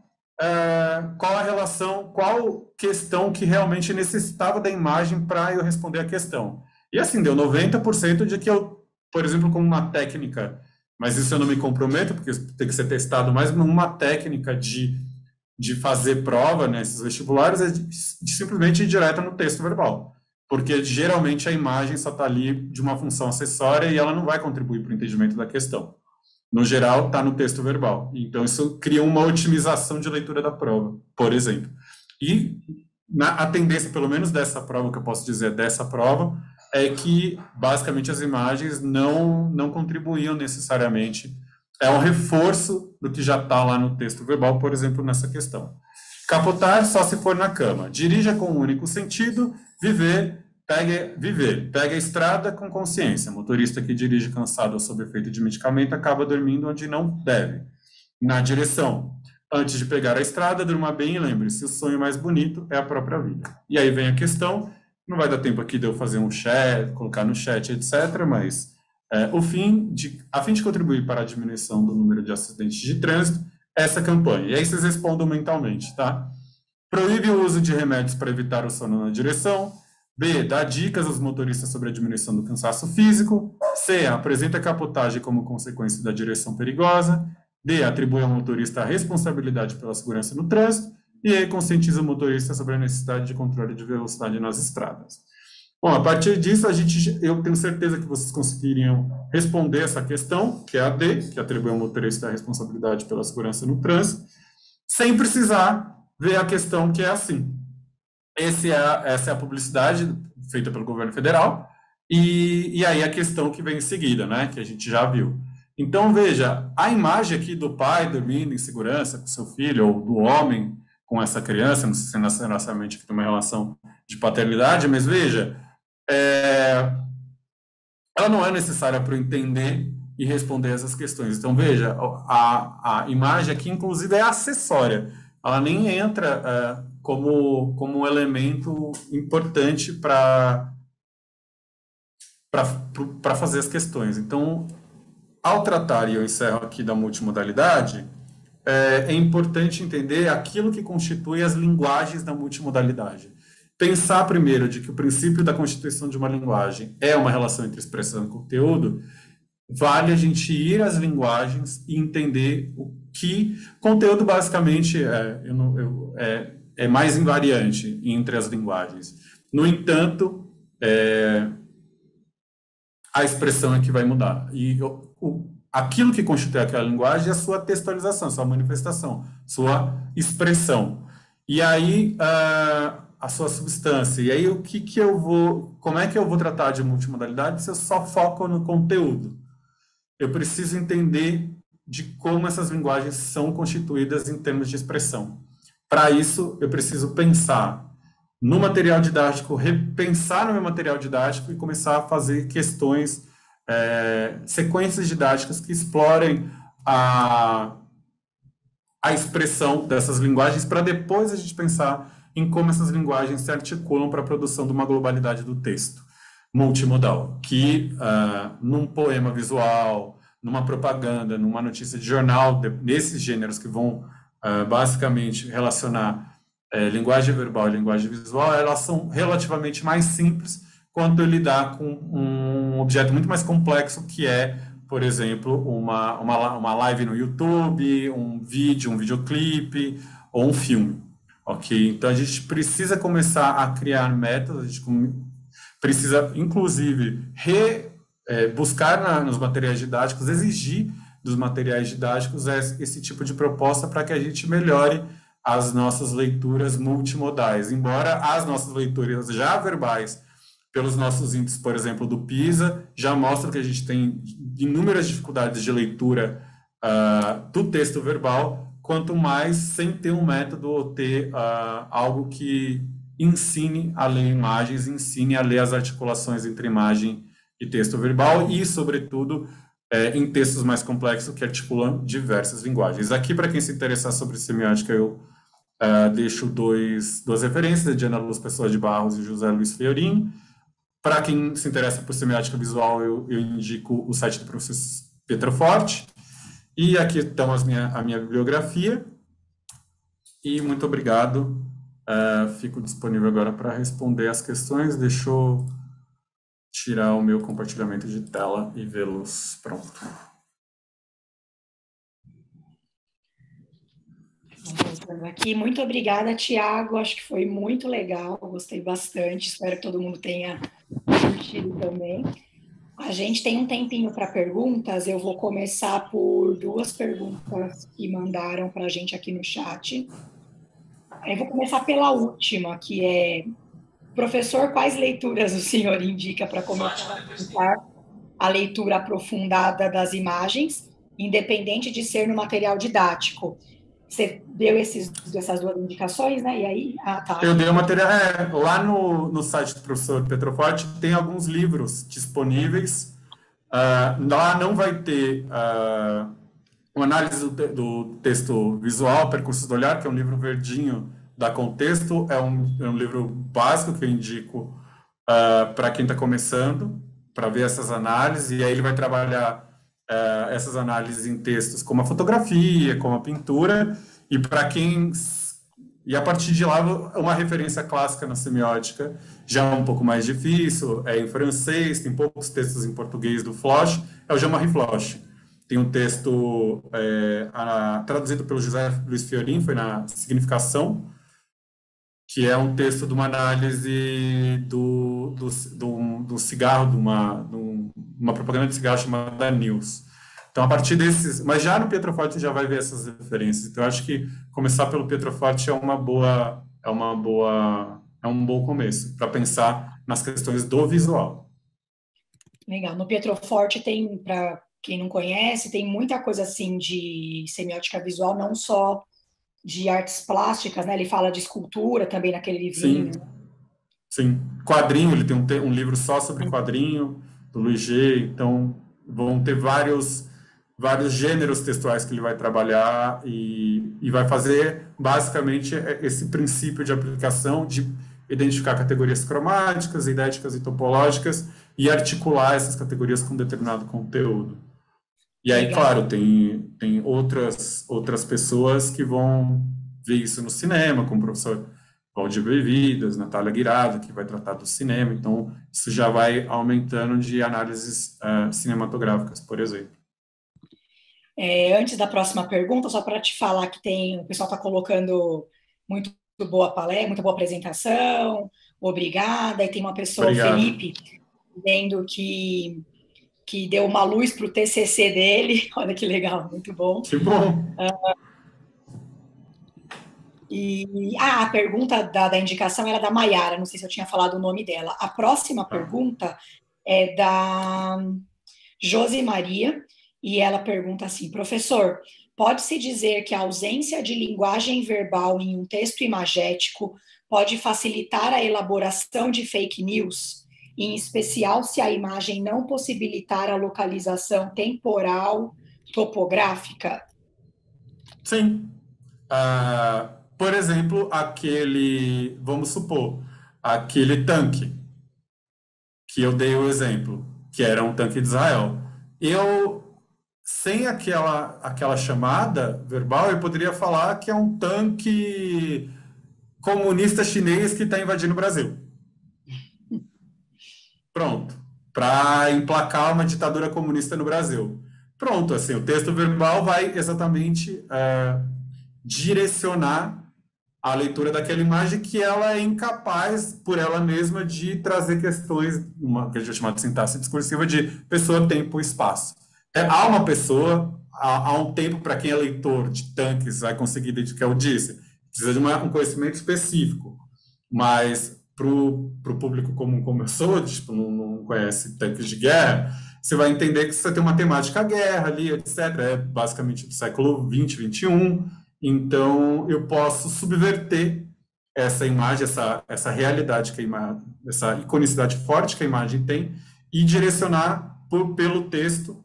qual a relação, qual questão que realmente necessitava da imagem para eu responder a questão. E assim, deu 90% de que eu, por exemplo, como uma técnica, mas isso eu não me comprometo, porque isso tem que ser testado, mas uma técnica de fazer prova nesses vestibulares é de simplesmente ir direto no texto verbal. Porque geralmente a imagem só está ali de uma função acessória e ela não vai contribuir para o entendimento da questão. No geral, está no texto verbal. Então, isso cria uma otimização de leitura da prova, por exemplo. E a tendência, pelo menos dessa prova, que eu posso dizer dessa prova, é que, basicamente, as imagens não contribuíam necessariamente. É um reforço do que já está lá no texto verbal, por exemplo, nessa questão. Capotar só se for na cama. Dirija com um único sentido. Viver, pega a estrada com consciência. Motorista que dirige cansado ou sob efeito de medicamento acaba dormindo onde não deve. Na direção. Antes de pegar a estrada, durma bem e lembre-se, o sonho mais bonito é a própria vida. E aí vem a questão, não vai dar tempo aqui de eu fazer um chat, colocar no chat, etc., mas a fim de contribuir para a diminuição do número de acidentes de trânsito, essa campanha. E aí vocês respondam mentalmente, tá? Proíbe o uso de remédios para evitar o sono na direção. B, dá dicas aos motoristas sobre a diminuição do cansaço físico. C, apresenta a capotagem como consequência da direção perigosa. D, atribui ao motorista a responsabilidade pela segurança no trânsito. E E, conscientiza o motorista sobre a necessidade de controle de velocidade nas estradas. Bom, a partir disso, eu tenho certeza que vocês conseguiriam responder essa questão, que é a D, que atribui ao motorista a responsabilidade pela segurança no trânsito, sem precisar ver a questão que é assim. Essa é a publicidade feita pelo governo federal, e aí a questão que vem em seguida, né, que a gente já viu. Então, veja, a imagem aqui do pai dormindo em segurança com seu filho, ou do homem com essa criança, não sei se necessariamente tem uma relação de paternidade, mas veja, ela não é necessária para eu entender e responder essas questões. Então, veja, a imagem aqui, inclusive, é acessória. Ela nem entra como um elemento importante para fazer as questões. Então, ao tratar, e eu encerro aqui da multimodalidade, é importante entender aquilo que constitui as linguagens da multimodalidade. Pensar primeiro de que o princípio da constituição de uma linguagem é uma relação entre expressão e conteúdo, vale a gente ir às linguagens e entender o que conteúdo basicamente é mais invariante entre as linguagens. No entanto, a expressão é que vai mudar. E aquilo que constitui aquela linguagem é a sua textualização, sua manifestação, sua expressão. E aí, a sua substância. E aí, como é que eu vou tratar de multimodalidade se eu só foco no conteúdo? Eu preciso entender de como essas linguagens são constituídas em termos de expressão. Para isso, eu preciso pensar no material didático, repensar no meu material didático e começar a fazer questões, sequências didáticas que explorem a expressão dessas linguagens, para depois a gente pensar em como essas linguagens se articulam para a produção de uma globalidade do texto multimodal, que num poema visual, numa propaganda, numa notícia de jornal, nesses gêneros que vão basicamente relacionar linguagem verbal e linguagem visual, elas são relativamente mais simples quanto lidar com um objeto muito mais complexo, que é, por exemplo, uma live no YouTube, um vídeo, um videoclipe ou um filme. Ok? Então, a gente precisa começar a criar métodos, a gente precisa, inclusive, buscar nos materiais didáticos, exigir dos materiais didáticos esse tipo de proposta para que a gente melhore as nossas leituras multimodais. Embora as nossas leituras já verbais, pelos nossos índices, por exemplo, do PISA, já mostram que a gente tem inúmeras dificuldades de leitura do texto verbal, quanto mais sem ter um método ou ter algo que ensine a ler imagens, ensine a ler as articulações entre imagem e texto verbal e, sobretudo, em textos mais complexos que articulam diversas linguagens. Aqui, para quem se interessar sobre semiótica, eu Deixo duas referências, de Ana Luz Pessoa de Barros e José Luiz Fiorin. Para quem se interessa por semiótica visual, eu indico o site do professor Pietroforte. E aqui estão a minha bibliografia. E muito obrigado. Fico disponível agora para responder as questões. Deixa eu tirar o meu compartilhamento de tela e vê-los. Pronto. Aqui, muito obrigada, Tiago. Acho que foi muito legal, gostei bastante. Espero que todo mundo tenha curtido também. A gente tem um tempinho para perguntas. Eu vou começar por duas perguntas que mandaram para a gente aqui no chat. Eu vou começar pela última, que é: professor, quais leituras o senhor indica para começar a leitura aprofundada das imagens, independente de ser no material didático? Você deu essas duas indicações, né? E aí, tá. Eu dei o material. Lá no site do professor Pietroforte tem alguns livros disponíveis. Lá não vai ter uma análise do texto visual, Percursos do Olhar, que é um livro verdinho da Contexto. É um livro básico que eu indico para quem está começando, para ver essas análises. E aí ele vai trabalhar essas análises em textos como a fotografia, como a pintura, e para quem... E a partir de lá, uma referência clássica na semiótica já é um pouco mais difícil, é em francês, tem poucos textos em português do Floch, é o Jean-Marie Floch. Tem um texto traduzido pelo José Luiz Fiorin, foi na Significação, que é um texto de uma análise do cigarro, de uma propaganda de cigarro chamada News. Então, a partir desses... Mas já no Pietroforte já vai ver essas referências. Então, eu acho que começar pelo Pietroforte é um bom começo para pensar nas questões do visual. Legal. No Pietroforte tem, para quem não conhece, tem muita coisa assim de semiótica visual, não só de artes plásticas, né? Ele fala de escultura também naquele livrinho. Sim. Quadrinho, ele tem um livro só sobre quadrinho, do Luiz G. Então, vão ter vários gêneros textuais que ele vai trabalhar e vai fazer, basicamente, esse princípio de aplicação de identificar categorias cromáticas, idéticas e topológicas e articular essas categorias com determinado conteúdo. E aí, claro, tem outras pessoas que vão ver isso no cinema, como o professor Valdir Bevidas, Natália Guirado, que vai tratar do cinema. Então, isso já vai aumentando de análises cinematográficas, por exemplo. Antes da próxima pergunta, só para te falar que o pessoal está colocando muito boa palestra, muita boa apresentação, obrigada. E tem uma pessoa, Obrigado. o Felipe, dizendo que deu uma luz para o TCC dele. Olha que legal, muito bom. Que bom. A pergunta da indicação era da Maiara, não sei se eu tinha falado o nome dela. A próxima pergunta é da Josi Maria, e ela pergunta assim: professor, pode-se dizer que a ausência de linguagem verbal em um texto imagético pode facilitar a elaboração de fake news, em especial se a imagem não possibilitar a localização temporal topográfica? Sim. Por exemplo, vamos supor, aquele tanque que eu dei o exemplo, que era um tanque de Israel. Sem aquela chamada verbal, eu poderia falar que é um tanque comunista chinês que está invadindo o Brasil. Pronto. Para emplacar uma ditadura comunista no Brasil. Pronto, assim, o texto verbal vai exatamente direcionar a leitura daquela imagem, que ela é incapaz, por ela mesma, de trazer questões, que a gente chama de sintaxe discursiva, de pessoa, tempo e espaço. Há uma pessoa, há um tempo, para quem é leitor de tanques, vai conseguir identificar, eu disse, precisa de um conhecimento específico, mas para o público comum, como eu sou, tipo, não conhece tanques de guerra, você vai entender que você tem uma temática guerra ali, etc. É basicamente do século XX, XXI. Então, eu posso subverter essa imagem, essa realidade que a imagem, essa iconicidade forte que a imagem tem, e direcionar pelo texto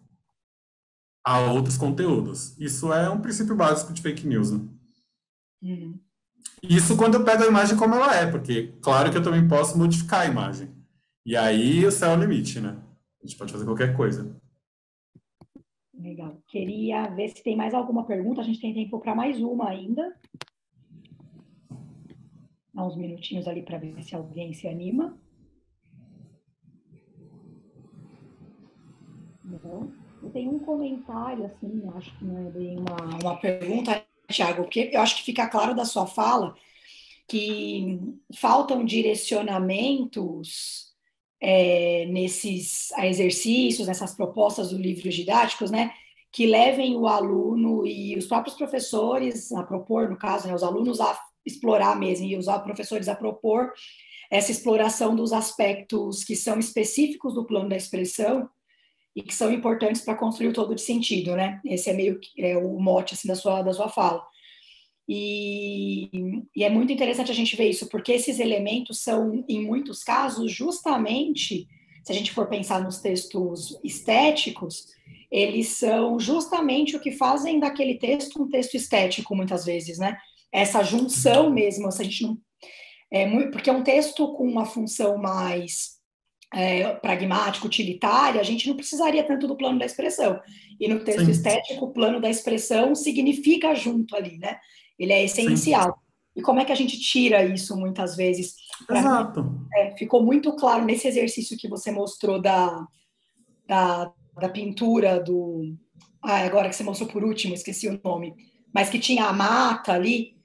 a outros conteúdos. Isso é um princípio básico de fake news, né? Isso quando eu pego a imagem como ela é, porque claro que eu também posso modificar a imagem. E aí o céu é o limite, né? A gente pode fazer qualquer coisa. Legal. Queria ver se tem mais alguma pergunta. A gente tem tempo para mais uma ainda. Dá uns minutinhos ali para ver se alguém se anima. Não. Eu tenho um comentário, assim, acho que não é bem uma pergunta, Thiago, porque eu acho que fica claro da sua fala que faltam direcionamentos nesses exercícios, nessas propostas dos livros didáticos, né, que levem o aluno e os próprios professores a propor, no caso, né, os alunos a explorar mesmo e os professores a propor essa exploração dos aspectos que são específicos do plano da expressão e que são importantes para construir o todo de sentido, né? Esse é meio que o mote assim, da sua fala. E é muito interessante a gente ver isso, porque esses elementos são, em muitos casos, justamente, se a gente for pensar nos textos estéticos, eles são justamente o que fazem daquele texto um texto estético, muitas vezes, né? Essa junção mesmo, se a gente não, porque é um texto com uma função mais pragmática, utilitária, a gente não precisaria tanto do plano da expressão. E no texto Sim, estético, o plano da expressão significa junto ali, né? Ele é sim, essencial. E como é que a gente tira isso muitas vezes? Para mim, exato. ficou muito claro nesse exercício que você mostrou da pintura do. Ah, agora que você mostrou por último, esqueci o nome. Mas que tinha a mata ali,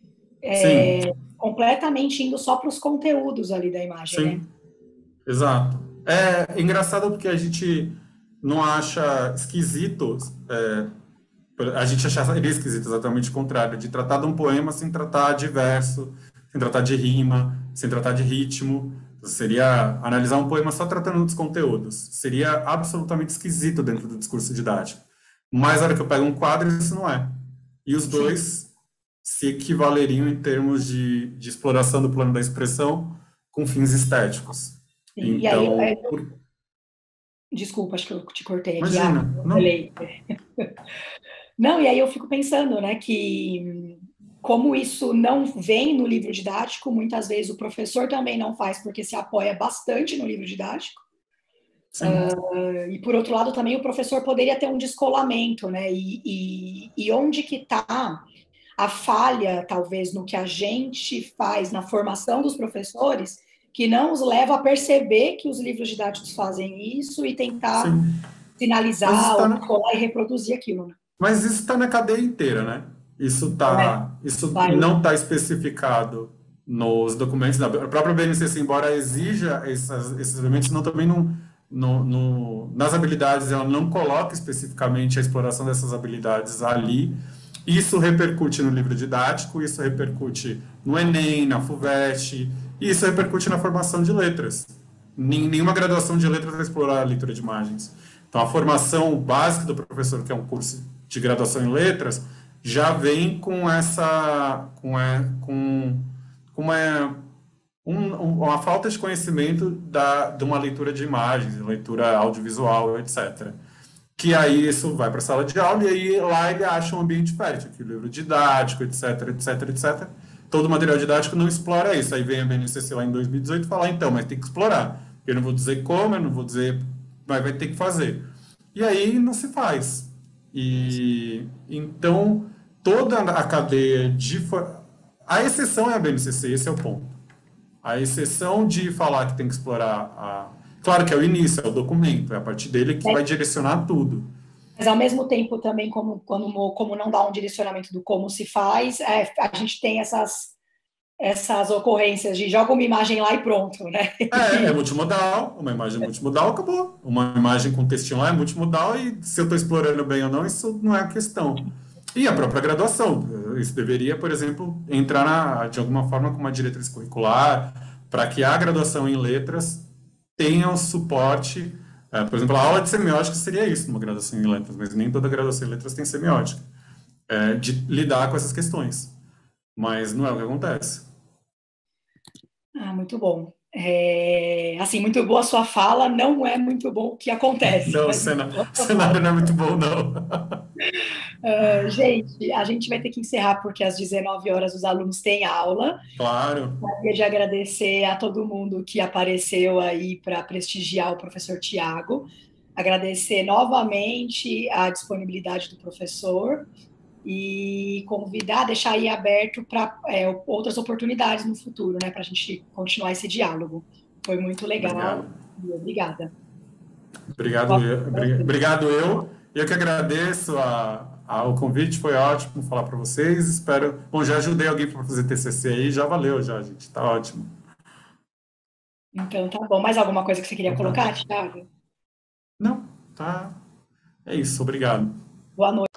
Sim, completamente indo só para os conteúdos ali da imagem, né? sim, exato. É engraçado porque a gente não acha esquisito, a gente acharia esquisito exatamente o contrário, de tratar de um poema sem tratar de verso, sem tratar de rima, sem tratar de ritmo. Seria analisar um poema só tratando dos conteúdos. Seria absolutamente esquisito dentro do discurso didático. Mas na hora que eu pego um quadro, isso não é. E os Sim, dois se equivaleriam em termos de exploração do plano da expressão com fins estéticos. sim. E aí, Então, desculpa, acho que eu te cortei aqui. Ah, imagina, eu não? falei. Não, e aí eu fico pensando, né, que como isso não vem no livro didático, muitas vezes o professor também não faz porque se apoia bastante no livro didático. Sim, E por outro lado também o professor poderia ter um descolamento, né? E onde que está a falha, talvez, no que a gente faz na formação dos professores, que não os leva a perceber que os livros didáticos fazem isso e tentar sim. Mas sinalizar ou colar e reproduzir aquilo, né? isso está na cadeia inteira, né? É, Isso vai, não está especificado nos documentos da a própria BNCC, embora exija esses elementos, não também não, nas habilidades ela não coloca especificamente a exploração dessas habilidades ali. Isso repercute no livro didático, isso repercute no Enem, na FUVEST, e isso repercute na formação de letras. Nenhuma graduação de letras vai explorar a leitura de imagens. Então, a formação básica do professor, que é um curso de graduação em letras, já vem com com uma falta de conhecimento de uma leitura de imagens, leitura audiovisual, etc. Que aí isso vai para a sala de aula e aí lá ele acha um ambiente fértil, que o livro didático, etc, etc, etc. Todo o material didático não explora isso. Aí vem a BNCC lá em 2018 falar, então, mas tem que explorar. Eu não vou dizer como, eu não vou dizer, mas vai ter que fazer. E aí não se faz. E então toda a cadeia a exceção é a BNCC, esse é o ponto. A exceção de falar que tem que explorar claro que é o início, é o documento, é a partir dele que vai direcionar tudo. mas ao mesmo tempo também, como não dá um direcionamento do como se faz, a gente tem essas ocorrências de joga uma imagem lá e pronto, né? É multimodal, uma imagem multimodal, acabou. Uma imagem com textinho lá é multimodal e se eu estou explorando bem ou não, isso não é a questão. E a própria graduação, isso deveria, por exemplo, entrar de alguma forma com uma diretriz curricular, para que a graduação em letras tenha um suporte. Por exemplo, a aula de semiótica seria isso, numa graduação em letras, mas nem toda graduação em letras tem semiótica, de lidar com essas questões. Mas não é o que acontece. Ah, muito bom. Assim, muito boa a sua fala, não é muito bom o que acontece. Não, o Mas, cenário não é muito bom, não. gente, a gente vai ter que encerrar porque às 19 horas os alunos têm aula. Claro. Gostaria de agradecer a todo mundo que apareceu aí para prestigiar o professor Tiago. Agradecer novamente a disponibilidade do professor e convidar, deixar aí aberto para outras oportunidades no futuro, né, para a gente continuar esse diálogo. Foi muito legal. Obrigado. E obrigada. Obrigado, obrigado eu. Eu que agradeço o convite, foi ótimo falar para vocês. Espero. Bom, já ajudei alguém para fazer TCC aí, já valeu, já, gente. Tá ótimo. Então, tá bom. Mais alguma coisa que você queria Então tá. colocar, Thiago? Não, tá. É isso, obrigado. Boa noite.